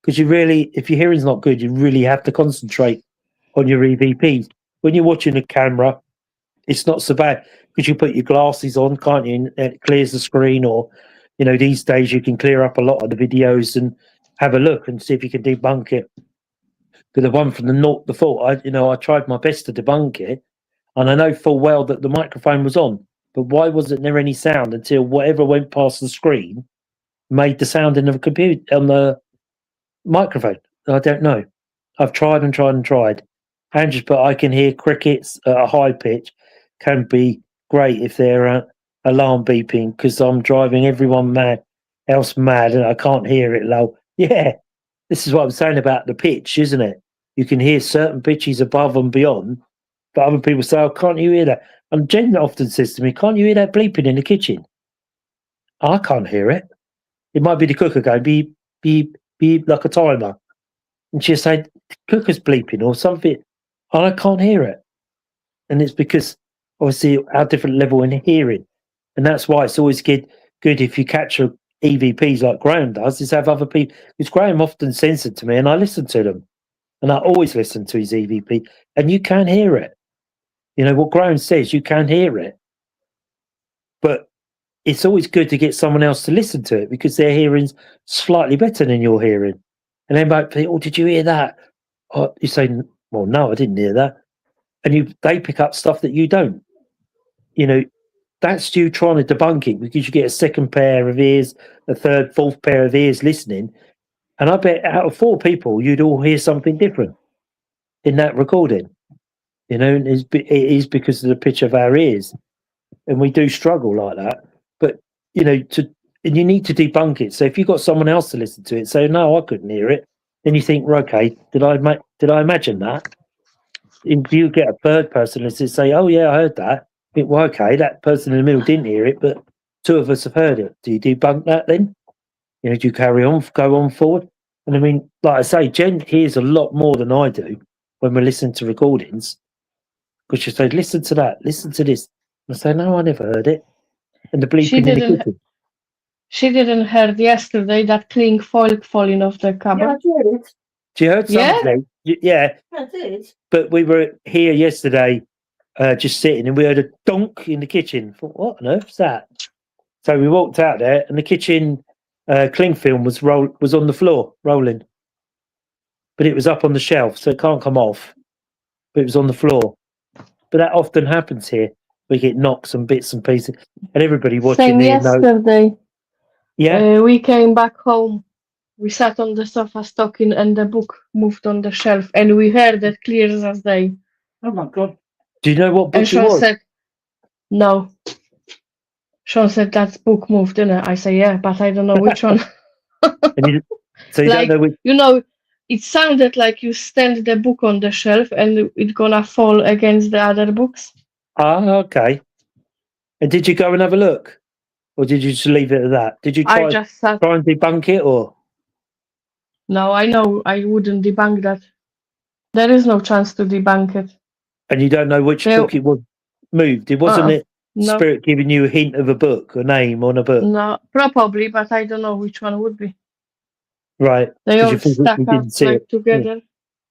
because if your hearing's not good, you really have to concentrate on your EVPs. When you're watching the camera, it's not so bad because you put your glasses on, can't you? And it clears the screen, or these days you can clear up a lot of the videos and have a look and see if you can debunk it. But the one from the fault, I tried my best to debunk it, and I know full well that the microphone was on. But why wasn't there any sound until whatever went past the screen made the sound in the computer on the microphone? I don't know. I've tried and tried and tried. But I can hear crickets at a high pitch. Can be great if they're alarm beeping, because I'm driving everyone else mad, and I can't hear it low. Yeah, this is what I'm saying about the pitch, isn't it? You can hear certain pitches above and beyond, but other people say, "Oh, can't you hear that?" And Jen often says to me, "Can't you hear that bleeping in the kitchen?" I can't hear it. It might be the cooker going beep, beep, beep, like a timer. And she'll say, "Cooker's bleeping," or something. And I can't hear it. And it's because, obviously, our different level in hearing. And that's why it's always good if you capture EVPs like Graham does, is have other people. Because Graham often sends it to me and I listen to them. And I always listen to his EVP. And you can hear it. What Graham says, you can hear it. But it's always good to get someone else to listen to it, because their hearing's slightly better than your hearing. And they might think, "Oh, did you hear that?" Or you say, "Well, no, I didn't hear that." And they pick up stuff that you don't. That's you trying to debunk it, because you get a second pair of ears, a third, fourth pair of ears listening. And I bet out of 4 people, you'd all hear something different in that recording. And it is because of the pitch of our ears. And we do struggle like that. But, and you need to debunk it. So if you've got someone else to listen to it, say, "No, I couldn't hear it." then you think, well, okay, did I imagine that? If you get a third person and say, "Oh yeah, I heard that," think, well, okay, that person in the middle didn't hear it, but two of us have heard it. Do you debunk that then? You know, do you carry on, go on forward? And I mean, like I say, Jen hears a lot more than I do when we listen to recordings, because she said, "Listen to that, listen to this." And I say, "No, I never heard it." And the She bleeping in the didn't. kitchen. She didn't heard yesterday that cling foil falling off the Yeah, cupboard. I did. She heard Yeah? something. Yeah, I did. but we were here yesterday, just sitting, and we heard a donk in the kitchen. I thought, what on earth's that? So we walked out there, and the kitchen cling film was on the floor, rolling, but it was up on the shelf, so it can't come off. But it was on the floor. But that often happens here. We get knocks and bits and pieces, and everybody watching Same there knows. yesterday. Yeah, We came back home. We sat on the sofa talking, and the book moved on the shelf, and we heard it clear as day. Oh my God. do you know what book And it Sean was? said, "No." Sean said, "That book moved, didn't it?" I say, "Yeah, but I don't know which one." And so you Like, don't know which. you know, it sounded like you stand the book on the shelf and it's gonna fall against the other books. Ah, okay. And did you go and have a look, or did you just leave it at that? Did you I try just thought, and debunk it, or? no, I know I wouldn't debunk that. There is no chance to debunk it. And you don't know which They- book it was moved. It wasn't it No, Spirit giving you a hint of a book, a name on a book, no, probably, but I don't know which one would be. right? They 'Cause all you think stack you up didn't see like it, together.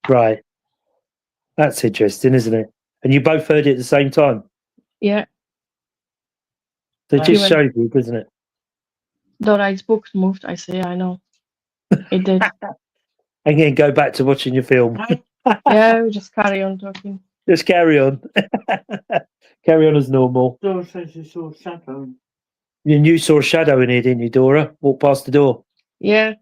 right? That's interesting, isn't it? And you both heard it at the same time. Yeah, So it just Even- shows you, doesn't it? Dorite's books moved. I say, I know. It did. Again, go back to watching your film. Yeah, we just carry on talking. Just carry on. Carry on as normal. Dora says you saw a shadow. You saw a shadow in here, didn't you, Dora? Walk past the door Yeah,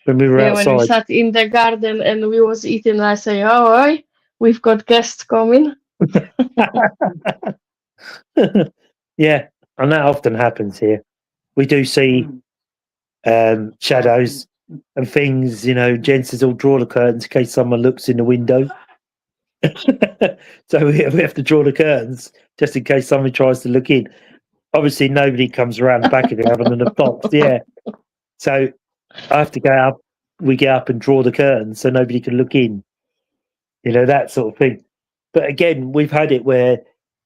when we were yeah. When we outside. sat in the garden and we was eating, I say, "Oh, oi, we've got guests coming." Yeah, and that often happens here. We do see shadows and things, you know. Jen says, "I'll draw the curtains in case someone looks in the window." So we have to draw the curtains just in case somebody tries to look in. Obviously, nobody comes around the back of it other than the box. Yeah. So I have to go up. We get up and draw the curtains so nobody can look in. You know, that sort of thing. But again, we've had it where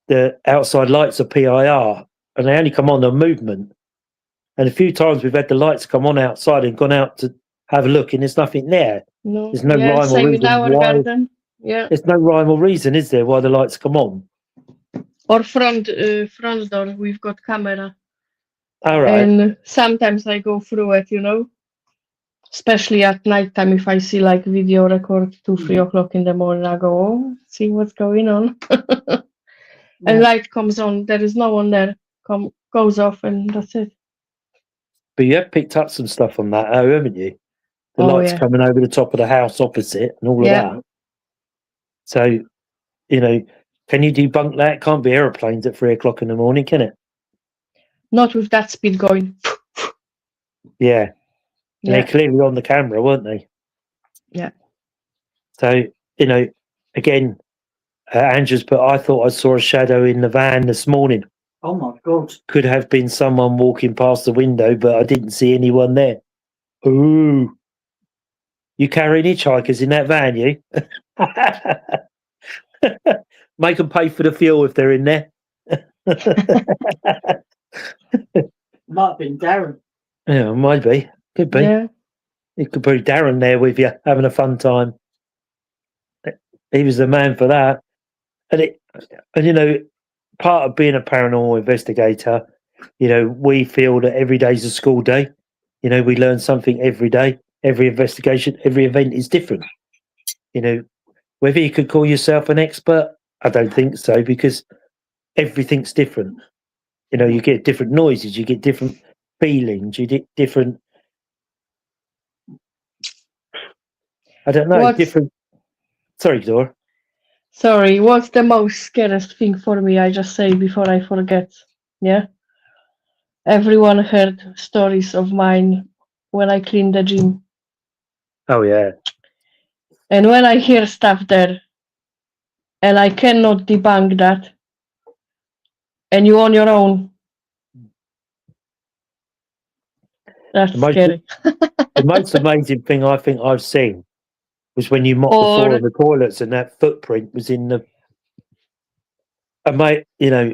the outside lights are PIR and they only come on movement. And a few times we've had the lights come on outside and gone out to have a look, and there's nothing there. No, There's no yeah, rhyme or same in reason our why. garden. Yeah, There's no rhyme or reason, is there, why the lights come on? or front door. We've got camera, All right. and sometimes I go through it. You know, especially at night time if I see like video record 2-3 o'clock in the morning. I go, "Oh, see what's going on," and light comes on. There is no one there. Goes off, and that's it. But you have picked up some stuff on that, haven't you? The Oh, lights yeah. coming over the top of the house opposite and all of Yeah. that. So, you know, can you debunk that? It can't be aeroplanes at 3 o'clock in the morning, can it? Not with that speed going. Yeah. They're Yeah, clearly on the camera, weren't they? Yeah. So, you know, again, Andrew's put, I thought I saw a shadow in the van this morning. Oh my God. Could have been someone walking past the window, but I didn't see anyone there. Ooh. You carrying hitchhikers in that van, you? Make them pay for the fuel if they're in there. Might have been Darren. Yeah, might be. Could be. yeah. It could be Darren there with you, having a fun time. He was the man for that. And you know, part of being a paranormal investigator, you know, we feel that every day's a school day. You know, we learn something every day. Every investigation, every event is different. You know, whether you could call yourself an expert, I don't think so, because everything's different. You know, you get different noises, you get different feelings, you get different. I don't know, What's- different. Sorry, Dora. Sorry, what's the most scariest thing for me? I just say before I forget. Yeah. Everyone heard stories of mine when I cleaned the gym. Oh yeah, And when I hear stuff there, and I cannot debunk that, and you on your own, that's The most, scary. the most amazing thing I think I've seen was when you mopped the floor Or of the toilets and that footprint was in the. And mate, you know,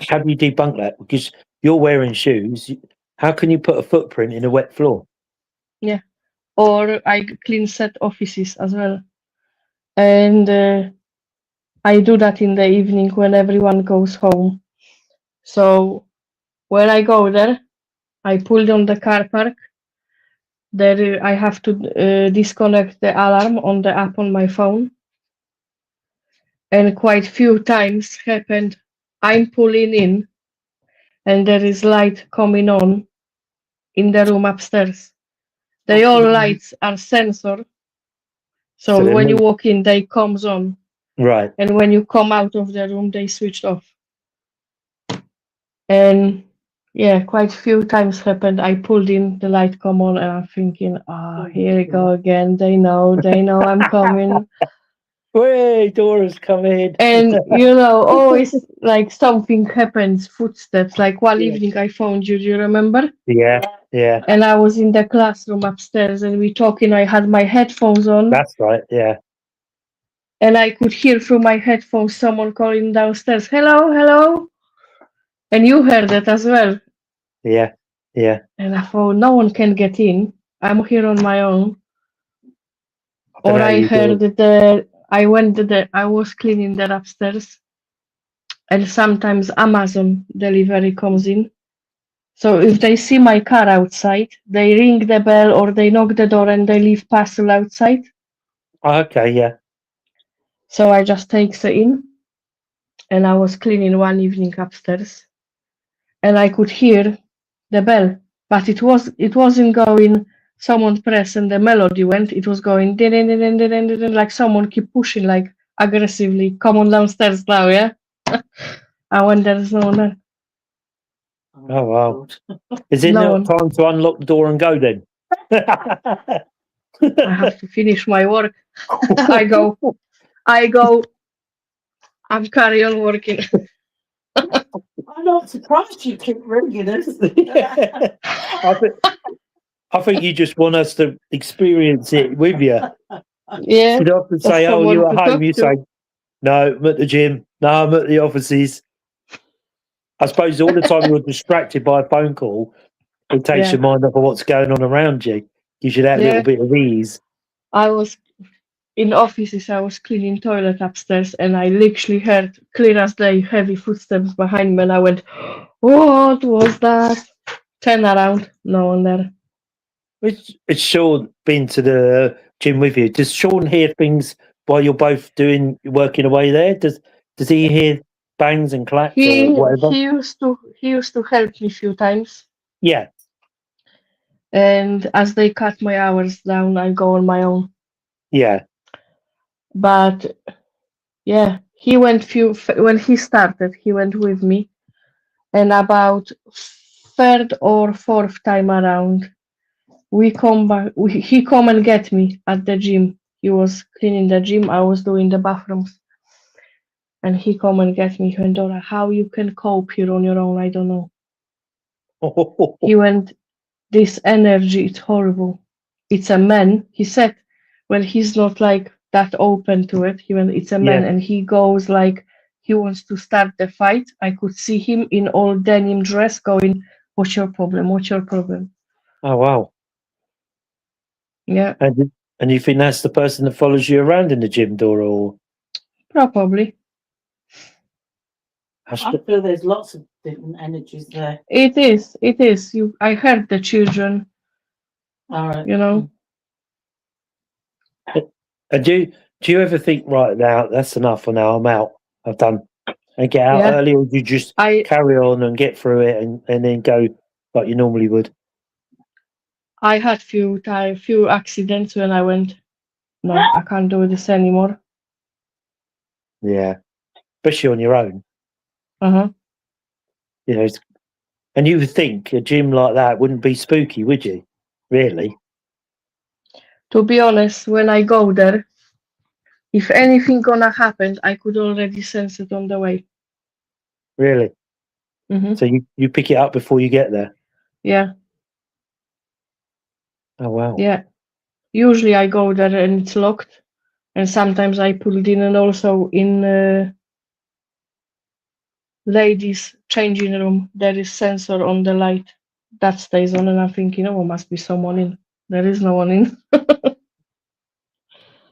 have you debunked that? Because you're wearing shoes. How can you put a footprint in a wet floor? or I clean set offices as well, and I do that in the evening when everyone goes home. So when I go there, I pull on the car park. There, I have to disconnect the alarm on the app on my phone, and quite few times happened. I'm pulling in, and there is light coming on in the room upstairs. They all lights are sensor, So so they're when you not- walk in, they comes on, right. and when you come out of the room, they switched off. And yeah, quite a few times happened. I pulled in, the light come on, and I'm thinking, ah, here we go again. They know I'm coming. Way, Dora's come in. And you know, always like something happens, footsteps. Like one Yeah. evening I phoned you, do you remember? Yeah, yeah, And I was in the classroom upstairs and we talking, I had my headphones on that's right. Yeah, and I could hear through my headphones someone calling downstairs, hello, hello. And you heard it as well. yeah, yeah. And I thought, no one can get in. I'm here on my own. I don't Or know how I you do heard it. that I was cleaning that upstairs, and sometimes Amazon delivery comes in. So if they see my car outside, they ring the bell or they knock the door and they leave parcel outside. Oh, okay, yeah. So I just takes it in, and I was cleaning one evening upstairs, and I could hear the bell, but it wasn't going. Someone pressed and the melody went. It was going din din din din din din din, like someone keep pushing like aggressively. Come on downstairs now, yeah. I went there's no one there. Oh, wow. Is it No now one. time to unlock the door and go then? I have to finish my work. I go. I'm carry on working. I'm not surprised you keep ringing us. I think you just want us to experience it with you. Yeah, You'd often or say, "Oh, someone you're to at home." talk You to. say, "No, I'm at the gym. No, I'm at the offices." I suppose all the time you're distracted by a phone call, it takes Yeah, your mind off of what's going on around you. Gives you that little yeah. bit of ease. I was in offices. I was cleaning toilet upstairs, and I literally heard clear as day heavy footsteps behind me, and I went, "What was that?" Turn around, no one there. It's Sean been to the gym with you. Does Sean hear things while you're both working away there? Does he hear bangs and claps or He whatever? he used to help me a few times, Yeah, and as they cut my hours down, I go on my own. yeah, But yeah, he went when he started. He went with me, and about third or fourth time around, we come back. He come and get me at the gym. He was cleaning the gym. I was doing the bathrooms, and he come and get me. He went, Dora, how you can cope here on your own? I don't know. He went, this energy, it's horrible. It's a man. He said, well, he's not like that open to it. He went, it's a man, yeah. and he goes like he wants to start the fight. I could see him in all denim dress going, what's your problem? What's your problem? Oh wow! Yeah, And you think that's the person that follows you around in the gym door, or probably. has I feel there's lots of different energies there. It is. It is. I heard the children, All right. you know. and do you ever think, right now that's enough for now? I'm out. I've done, and get out Yeah. early, or do you just I carry on and get through it and then go like you normally would? I had few accidents when I went, no, I can't do this anymore. Yeah, especially on your own. Uh-huh. You know, and you would think a gym like that wouldn't be spooky, would you? Really? To be honest, when I go there, If anything gonna happen, I could already sense it on the way. Really? Hmm. So you pick it up before you get there? Yeah, Oh, wow. yeah. Usually I go there and it's locked, and sometimes I put it in, and also in ladies' changing room there is sensor on the light that stays on, and I'm thinking, oh, must be someone in. There is no one in.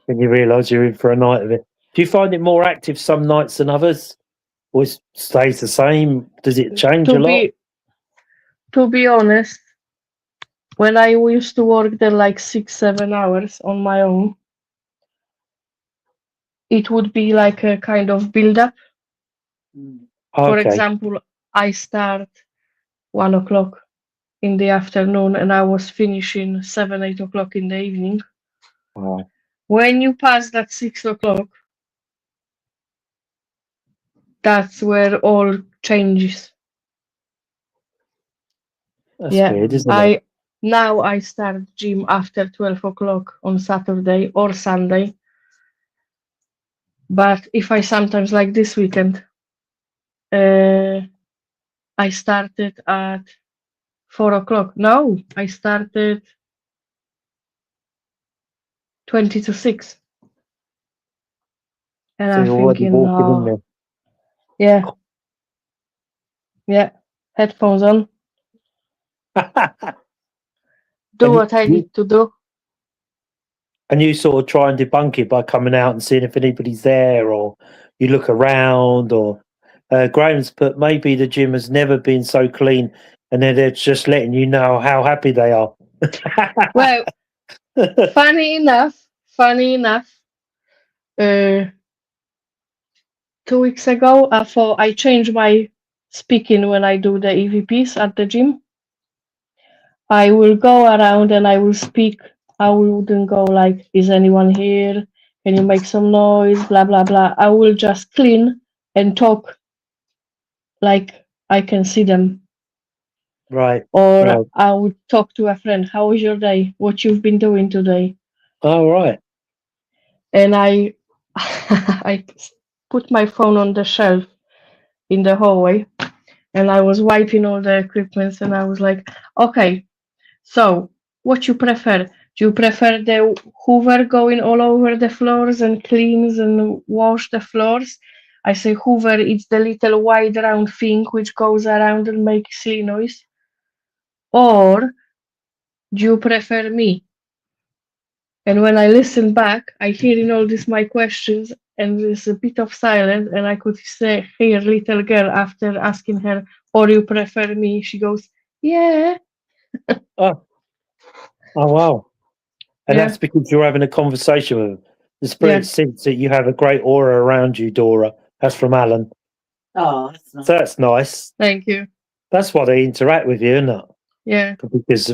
When you realise you're in for a night of it. Do you find it more active some nights than others? Or it stays the same? Does it change a To lot? be honest, when I used to work there like 6-7 hours on my own, it would be like a kind of build up. For Okay. example, I start 1 o'clock in the afternoon and I was finishing 7-8 o'clock in the evening. Wow. When you pass that 6 o'clock, that's where all changes. That's Yeah, weird, isn't it? now I start gym after 12 o'clock on Saturday or Sunday. But if I sometimes, like this weekend, I started at 4 o'clock. No, I started 20 to 6. And So I'm you're already thinking, walking in no, yeah, yeah, headphones on, there. do and what I you need to do. and you sort of try and debunk it by coming out and seeing if anybody's there, or you look around, or Graham's put maybe the gym has never been so clean, and then they're just letting you know how happy they are. Well, funny enough, uh, 2 weeks ago, I changed my speaking when I do the EVPs at the gym. I will go around and I will speak. I wouldn't go like, is anyone here? Can you make some noise? Blah, blah, blah. I will just clean and talk like I can see them. Right. Or Right. I would talk to a friend. How was your day? What you've been doing today? Oh, right. And I, I put my phone on the shelf in the hallway and I was wiping all the equipment and I was like, okay, so what you prefer? Do you prefer the Hoover going all over the floors and cleans and wash the floors? I say Hoover, it's the little wide round thing which goes around and makes silly noise. Or do you prefer me? And when I listen back, I hear in all this my questions and there's a bit of silence and I could hear little girl after asking her, or you prefer me? She goes, yeah, Oh, oh, wow. And yeah, that's because you're having a conversation with them. The spirit yeah, sense that you have a great aura around you, Dora. That's from Alan. Oh, that's nice. So that's nice. thank you. That's why they interact with you, isn't it? Yeah, Because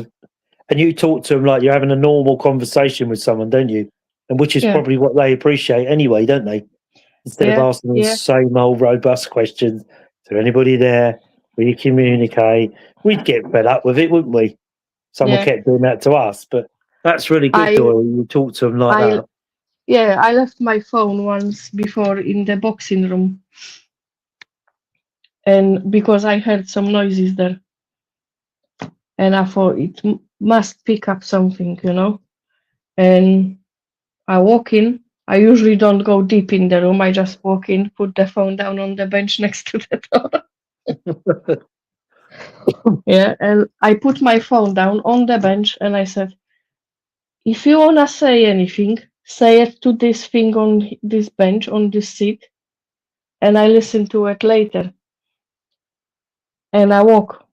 and you talk to them like you're having a normal conversation with someone, don't you? And which is yeah, probably what they appreciate anyway, don't they? Instead of yeah, asking the yeah, same old robust questions, is there anybody there? Will you communicate? We'd get fed up with it, wouldn't we? Someone yeah. kept doing that to us, but that's really good, I, Dora. You talk to them like I, that. yeah, I left my phone once before in the boxing room, and because I heard some noises there, and I thought it must pick up something, And I walk in. I usually don't go deep in the room. I just walk in, put the phone down on the bench next to the door. Yeah, and I put my phone down on the bench, and I said, if you wanna say anything, say it to this thing on this bench, on this seat, and I listen to it later. And I walk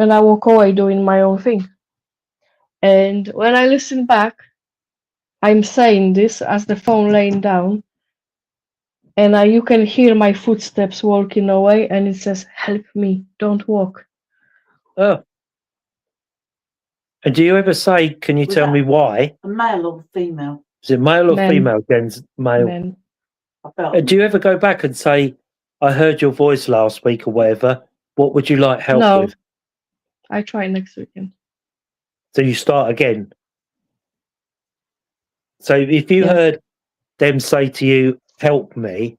away doing my own thing. And when I listen back, I'm saying this as the phone laying down, and you can hear my footsteps walking away, and it says, "Help me, don't walk." Oh. And do you ever say, can you Was tell that me why? a male or female? Is it male or Men. female? Jen's male. Men. I felt Do you ever go back and say, I heard your voice last week or whatever? What would you like help No, with? I try next weekend. So you start again. So if you Yeah. heard them say to you, "Help me."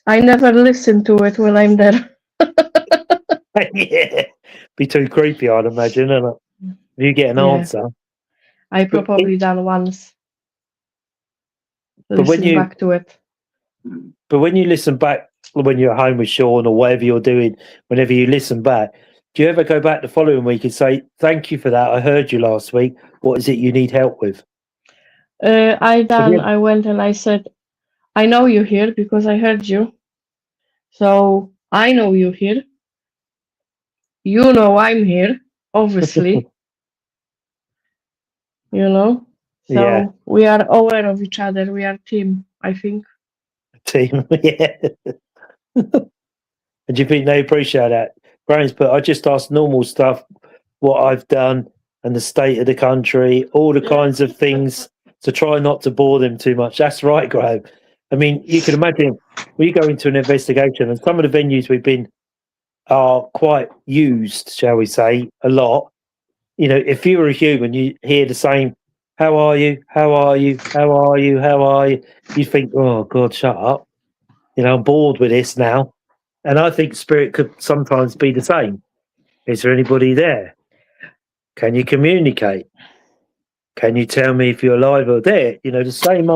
I never listen to it when I'm there. Yeah, be too creepy, I'd imagine. And if you get an Yeah. answer, I But probably done once. but when Listen you back to it. but when you listen back, when you're at home with Sean or whatever you're doing, whenever you listen back, do you ever go back the following week and say, "Thank you for that. I heard you last week. What is it you need help with?" I went and I said, I know you here because I heard you. So I know you here. You know I'm here, obviously. You know. So Yeah, we are aware of each other. We are team, I think. team. Yeah. And do you think they appreciate that? Graham's put, I just ask normal stuff, what I've done and the state of the country, all the kinds of things to try not to bore them too much. That's right, Graham. I mean, you can imagine we go into an investigation and some of the venues we've been are quite used, shall we say, a lot. You know, if you were a human, you hear the same, how are you? How are you? How are you? How are you? You think, oh, God, shut up. You know, I'm bored with this now. And I think spirit could sometimes be the same. Is there anybody there? Can you communicate? Can you tell me if you're alive or dead? You know, the same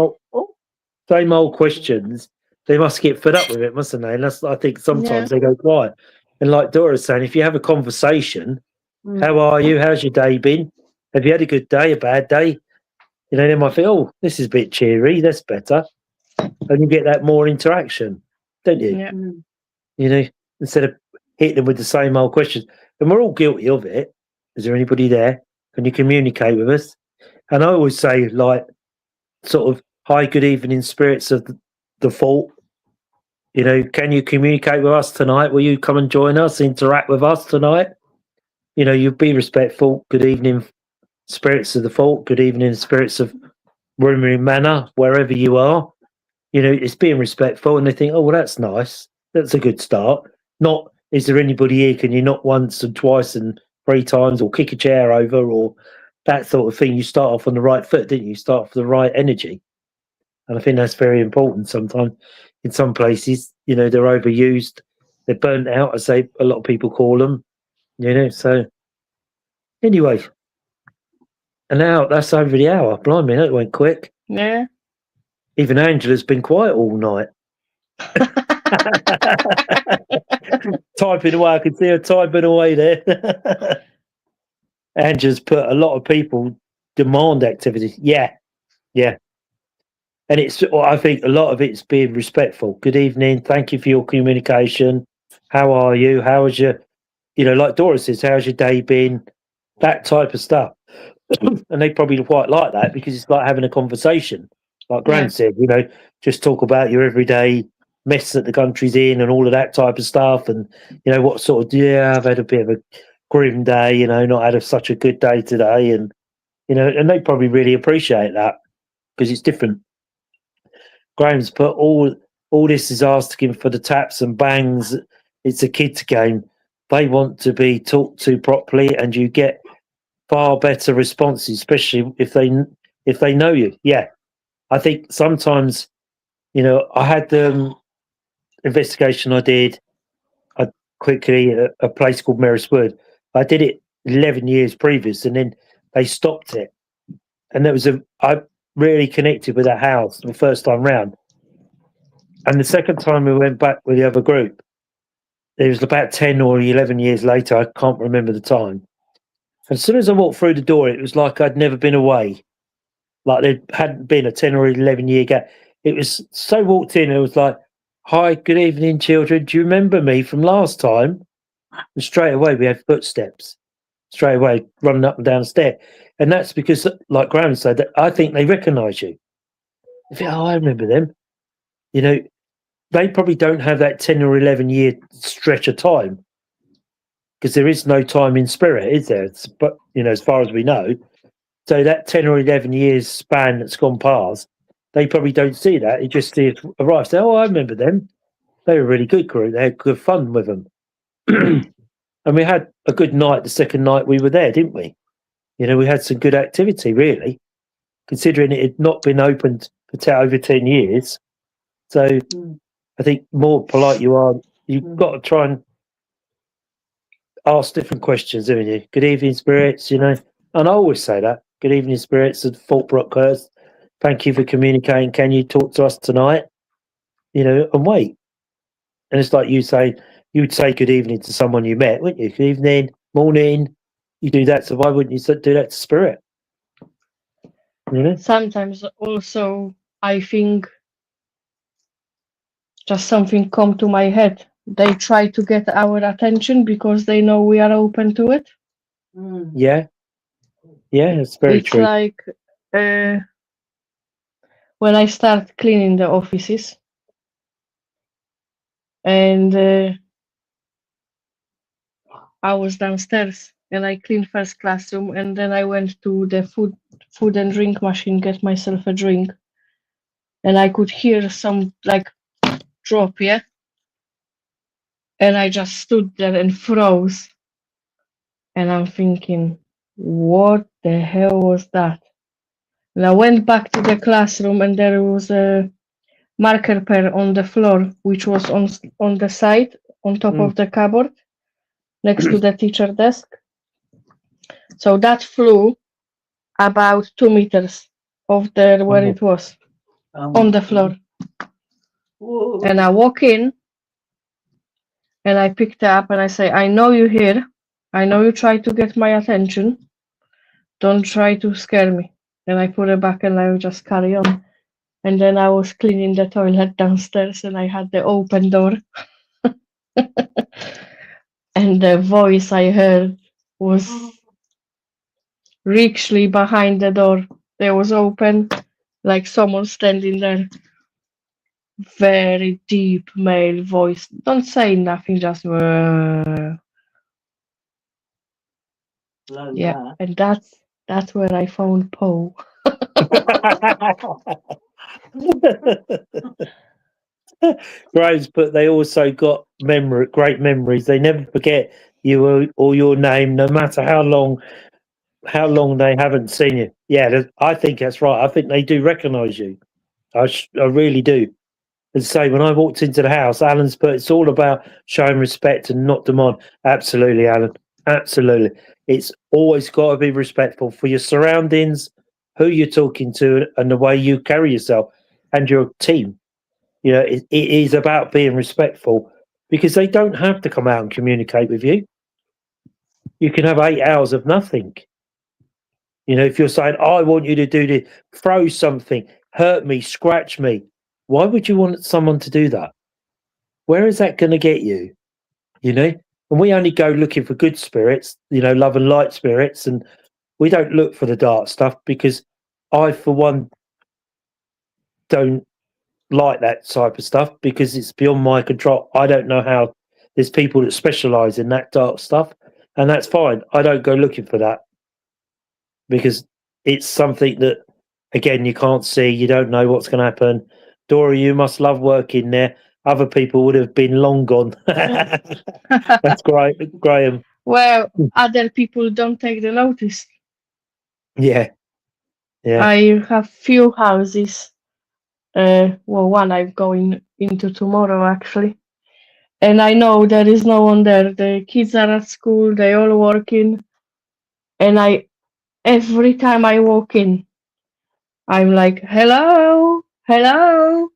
old questions. They must get fed up with it, mustn't they? And that's, I think Yeah. sometimes they go quiet. And like Dora's saying, if you have a conversation, Mm. how are you? How's your day been? Have you had a good day, a bad day? You know, they might think, oh, this is a bit cheery. That's better. And you get that more interaction, don't you? Yeah. Mm. You know, instead of hitting them with the same old questions. And we're all guilty of it. Is there anybody there? Can you communicate with us? And I always say, like, sort of, hi, good evening, spirits of the fault. You know, can you communicate with us tonight? Will you come and join us, interact with us tonight? You know, you be respectful. Good evening, spirits of the fault. Good evening, spirits of Rummery Manor, wherever you are. You know, it's being respectful, and they think, oh, well, that's nice. That's a good start. Not, is there anybody here? Can you knock once and twice and three times, or kick a chair over, or that sort of thing? You start off on the right foot, didn't you? Start off with the right energy, and I think that's very important. Sometimes, in some places, you know, they're overused, they're burnt out, as a lot of people call them. You know, so anyway, and now that's over the hour. Blimey, that went quick. Yeah. Even Angela's been quiet all night. Typing away, I can see her typing away there. Angela's put, a lot of people demand activity. Yeah, yeah. And it's, I think a lot of it's being respectful. Good evening. Thank you for your communication. How are you? How is your, you know, like Dora says, how's your day been? That type of stuff. And they probably quite like that because it's like having a conversation. Like Graham Yeah. said, you know, just talk about your everyday mess that the country's in and all of that type of stuff. And, you know, what sort of, yeah, I've had a bit of a grim day, you know, not had such a good day today. And, you know, and they probably really appreciate that because it's different. Graham's put, all this is asking for the taps and bangs. It's a kids' game. They want to be talked to properly, and you get far better responses, especially if they know you. Yeah, I think sometimes, you know, I had the investigation I did. I quickly at a place called Merriswood. I did it 11 years previous, and then they stopped it. And there was I really connected with that house the first time round. And the second time we went back with the other group, it was about 10 or 11 years later. I can't remember the time. And as soon as I walked through the door, it was like I'd never been away. Like there hadn't been a 10 or 11 year gap. It was so walked in, it was like, hi, good evening, children. Do you remember me from last time? And straight away, we had footsteps, straight away running up and down the stair. And that's because, like Graham said, that I think they recognise you. They think, oh, I remember them. You know, they probably don't have that 10 or 11 year stretch of time because there is no time in spirit, is there? But, you know, as far as we know. So that 10 or 11 years span that's gone past, they probably don't see that. They just see it arrive. Say, oh, I remember them. They were a really good group. They had good fun with them. And we had a good night the second night we were there, didn't we? You know, we had some good activity, really, considering it had not been opened for over 10 years. So I think more polite you are, you've got to try and ask different questions, haven't you? Good evening, spirits, And I always say that. Good evening, spirits at Fort Brockhurst. Thank you for communicating. Can you talk to us tonight? And wait. And it's like you say, you would say good evening to someone you met, wouldn't you? Good evening, morning. You do that, so why wouldn't you do that to spirit? Sometimes also I think just something come to my head. They try to get our attention because they know we are open to it. Yeah. Yeah, it's very It's true. like when I start cleaning the offices and I was downstairs and I cleaned first classroom and then I went to the food and drink machine, get myself a drink. And I could hear some like drop, yeah? And I just stood there and froze. And I'm thinking, what the hell was that? And I went back to the classroom and there was a marker pen on the floor, which was on the side, on top of the cupboard, next to the teacher desk. So that flew about 2 meters off there where it was, on the floor. And I walk in and I picked it up and I say, I know you're here. I know you try to get my attention. Don't try to scare me. And I put it back and I would just carry on. And then I was cleaning the toilet downstairs and I had the open door. And the voice I heard was richly behind the door. It was open, like someone standing there. Very deep male voice. Don't say nothing, just yeah. And that's where I found Poe. Graves, but they also got great memories. They never forget you or your name, no matter how long they haven't seen you. Yeah, I think that's right. I think they do recognise you. I really do. And say when I walked into the house, Alan's put it's all about showing respect and not demand. Absolutely, Alan. Absolutely. It's always got to be respectful for your surroundings, who you're talking to, and the way you carry yourself and your team. It is about being respectful because they don't have to come out and communicate with you. You can have 8 hours of nothing. If you're saying, I want you to do this, throw something, hurt me, scratch me, why would you want someone to do that? Where is that going to get you? And we only go looking for good spirits, love and light spirits, and we don't look for the dark stuff because I, for one, don't like that type of stuff because it's beyond my control. I don't know how. There's people that specialize in that dark stuff, and that's fine. I don't go looking for that because it's something that, again, you can't see. You don't know what's going to happen. Dora, you must love working there. Other people would have been long gone. That's great, Graham. Well, other people don't take the notice. Yeah. I have few houses. One I'm going into tomorrow actually, and I know there is no one there. The kids are at school. They all working, and every time I walk in, I'm like, hello, hello,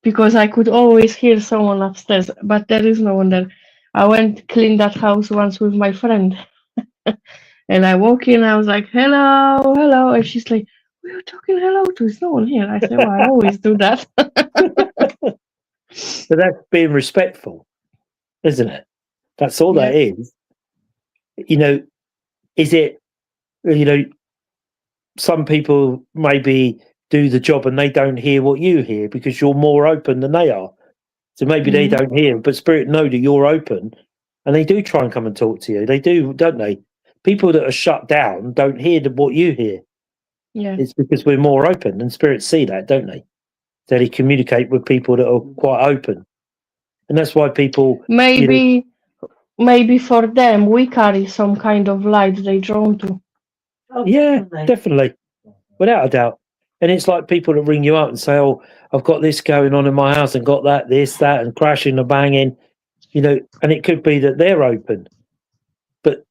because I could always hear someone upstairs, but there is no one there. I went to clean that house once with my friend, and I walk in. I was like, hello, hello, and she's like, who are you talking hello to? There's no one here. I said, well, I always do that. But that's being respectful, isn't it? That's all that is. Is it, some people maybe do the job and they don't hear what you hear because you're more open than they are. So maybe they don't hear, but spirit know that you're open and they do try and come and talk to you. They do, don't they? People that are shut down don't hear what you hear. Yeah. It's because we're more open and spirits see that, don't they? So they communicate with people that are quite open. And that's why people... Maybe for them, we carry some kind of light they're drawn to. Yeah, definitely. Without a doubt. And it's like people that ring you up and say, "Oh, I've got this going on in my house and got that, this, that, and crashing and banging," and it could be that they're open, but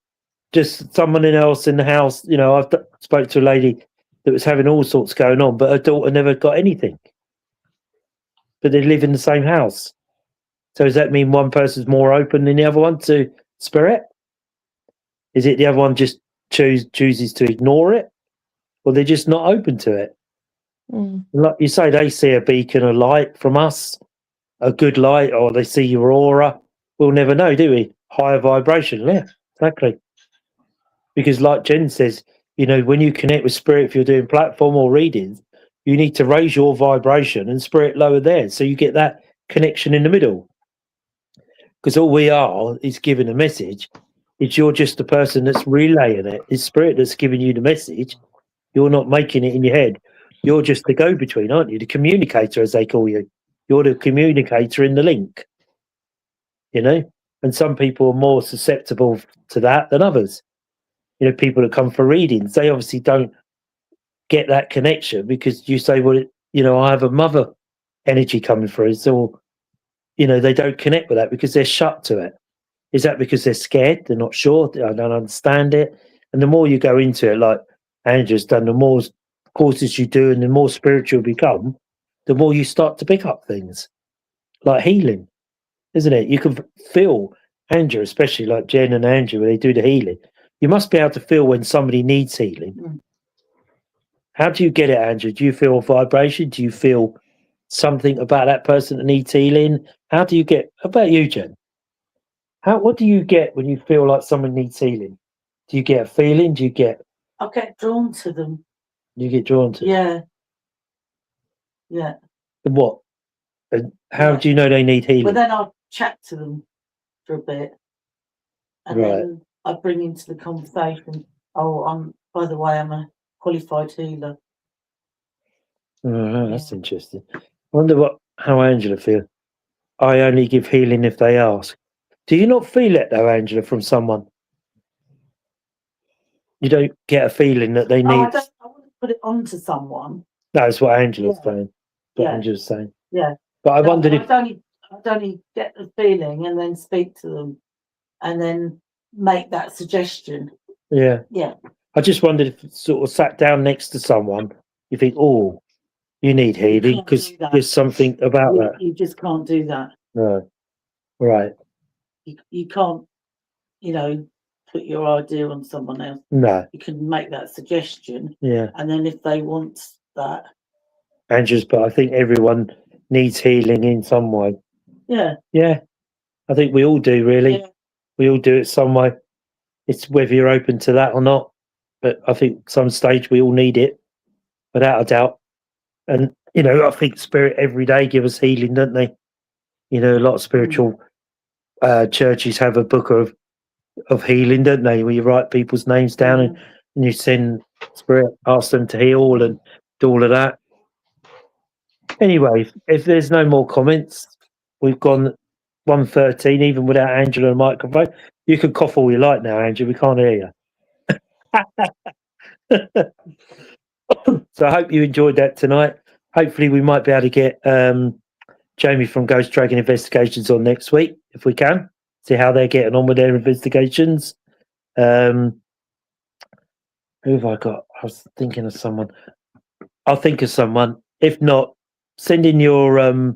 just someone else in the house. I've spoke to a lady that was having all sorts going on, but her daughter never got anything. But they live in the same house. So does that mean one person's more open than the other one to spirit? Is it the other one just chooses to ignore it, or they're just not open to it? Like you say, they see a beacon of light from us, a good light, or they see your aura. We'll never know, do we? Higher vibration, yeah, exactly. Because like Jen says, when you connect with spirit, if you're doing platform or readings, you need to raise your vibration and spirit lower theirs, so you get that connection in the middle. Because all we are is giving a message. It's you're just the person that's relaying it. It's spirit that's giving you the message. You're not making it in your head. You're just the go-between, aren't you? The communicator, as they call you. You're the communicator in the link. And some people are more susceptible to that than others. People that come for readings, they obviously don't get that connection because you say, well, I have a mother energy coming through. So, they don't connect with that because they're shut to it. Is that because they're scared? They're not sure. I don't understand it. And the more you go into it, like Andrew's done, the more courses you do and the more spiritual you become, the more you start to pick up things like healing, isn't it? You can feel, Andrew, especially like Jen and Andrew, when they do the healing, you must be able to feel when somebody needs healing. How do you get it, Andrew? Do you feel a vibration? Do you feel something about that person that needs healing? How about you, Jen? What do you get when you feel like someone needs healing? Do you get a feeling? I get drawn to them. You get drawn to them? Yeah. And what? And how do you know they need healing? Well, then I'll chat to them for a bit. And then I bring into the conversation, by the way, I'm a qualified healer. Oh, that's interesting. I wonder how Angela feels. I only give healing if they ask. Do you not feel it though, Angela, from someone? You don't get a feeling that they need. I want to put it onto someone. That's what Angela's saying. Angela's saying. Yeah. But I wondered if I'd only get the feeling and then speak to them and then make that suggestion. Yeah. Yeah. I just wondered if sort of sat down next to someone, you think, oh, you need healing because there's something about that. You just can't do that. No. Right. You can't, put your idea on someone else. No. You can make that suggestion. Yeah. And then if they want that. But I think everyone needs healing in some way. Yeah. Yeah. I think we all do, really. Yeah. We all do it some way. It's whether you're open to that or not. But I think some stage we all need it, without a doubt. And, I think spirit every day give us healing, don't they? A lot of spiritual churches have a book of healing, don't they? Where you write people's names down and you send spirit, ask them to heal and do all of that. Anyway, if there's no more comments, we've gone 1:13, even without Angela and the microphone. You can cough all you like now, Angela. We can't hear you. So I hope you enjoyed that tonight. Hopefully we might be able to get Jamie from Ghost Dragon Investigations on next week, if we can. See how they're getting on with their investigations. Who have I got? I was thinking of someone. I'll think of someone. If not, send in your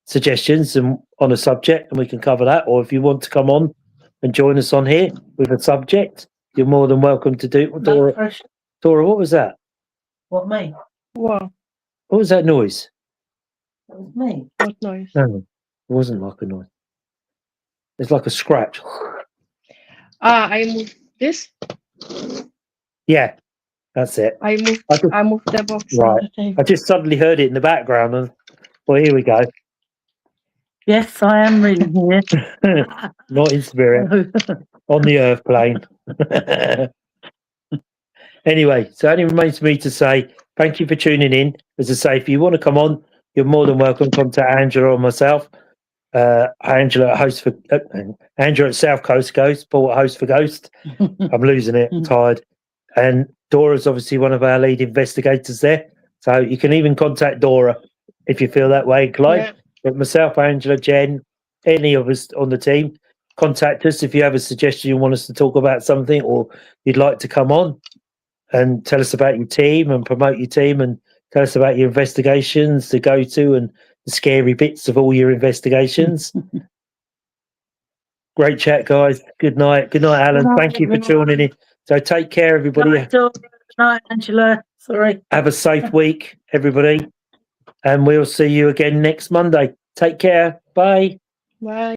suggestions on a subject and we can cover that. Or if you want to come on and join us on here with a subject, you're more than welcome to do. Dora, what was that? What, me? Wow. What was that noise? That was me. What noise? No, it wasn't like a noise. It's like a scratch. I moved this. Yeah, that's it. I moved the box. Right. I just suddenly heard it in the background and well, here we go. Yes, I am really here. Not in spirit. On the earth plane. Anyway, so it only remains for me to say thank you for tuning in. As I say, if you want to come on, you're more than welcome. Contact Angela or myself. Angela at South Coast Ghost, Paul at Host for Ghost. I'm losing it, tired. And Dora's obviously one of our lead investigators there. So you can even contact Dora if you feel that way, Clive. Yeah. But myself, Angela, Jen, any of us on the team, contact us if you have a suggestion you want us to talk about something, or you'd like to come on and tell us about your team and promote your team and tell us about your investigations to go to and the scary bits of all your investigations. Great chat, guys. Good night. Good night, Alan. Good night, Thank you for everyone. tuning in. So take care, everybody. Night, Dora. Night, Angela. Sorry. Have a safe week, everybody. And we'll see you again next Monday. Take care. Bye. Bye.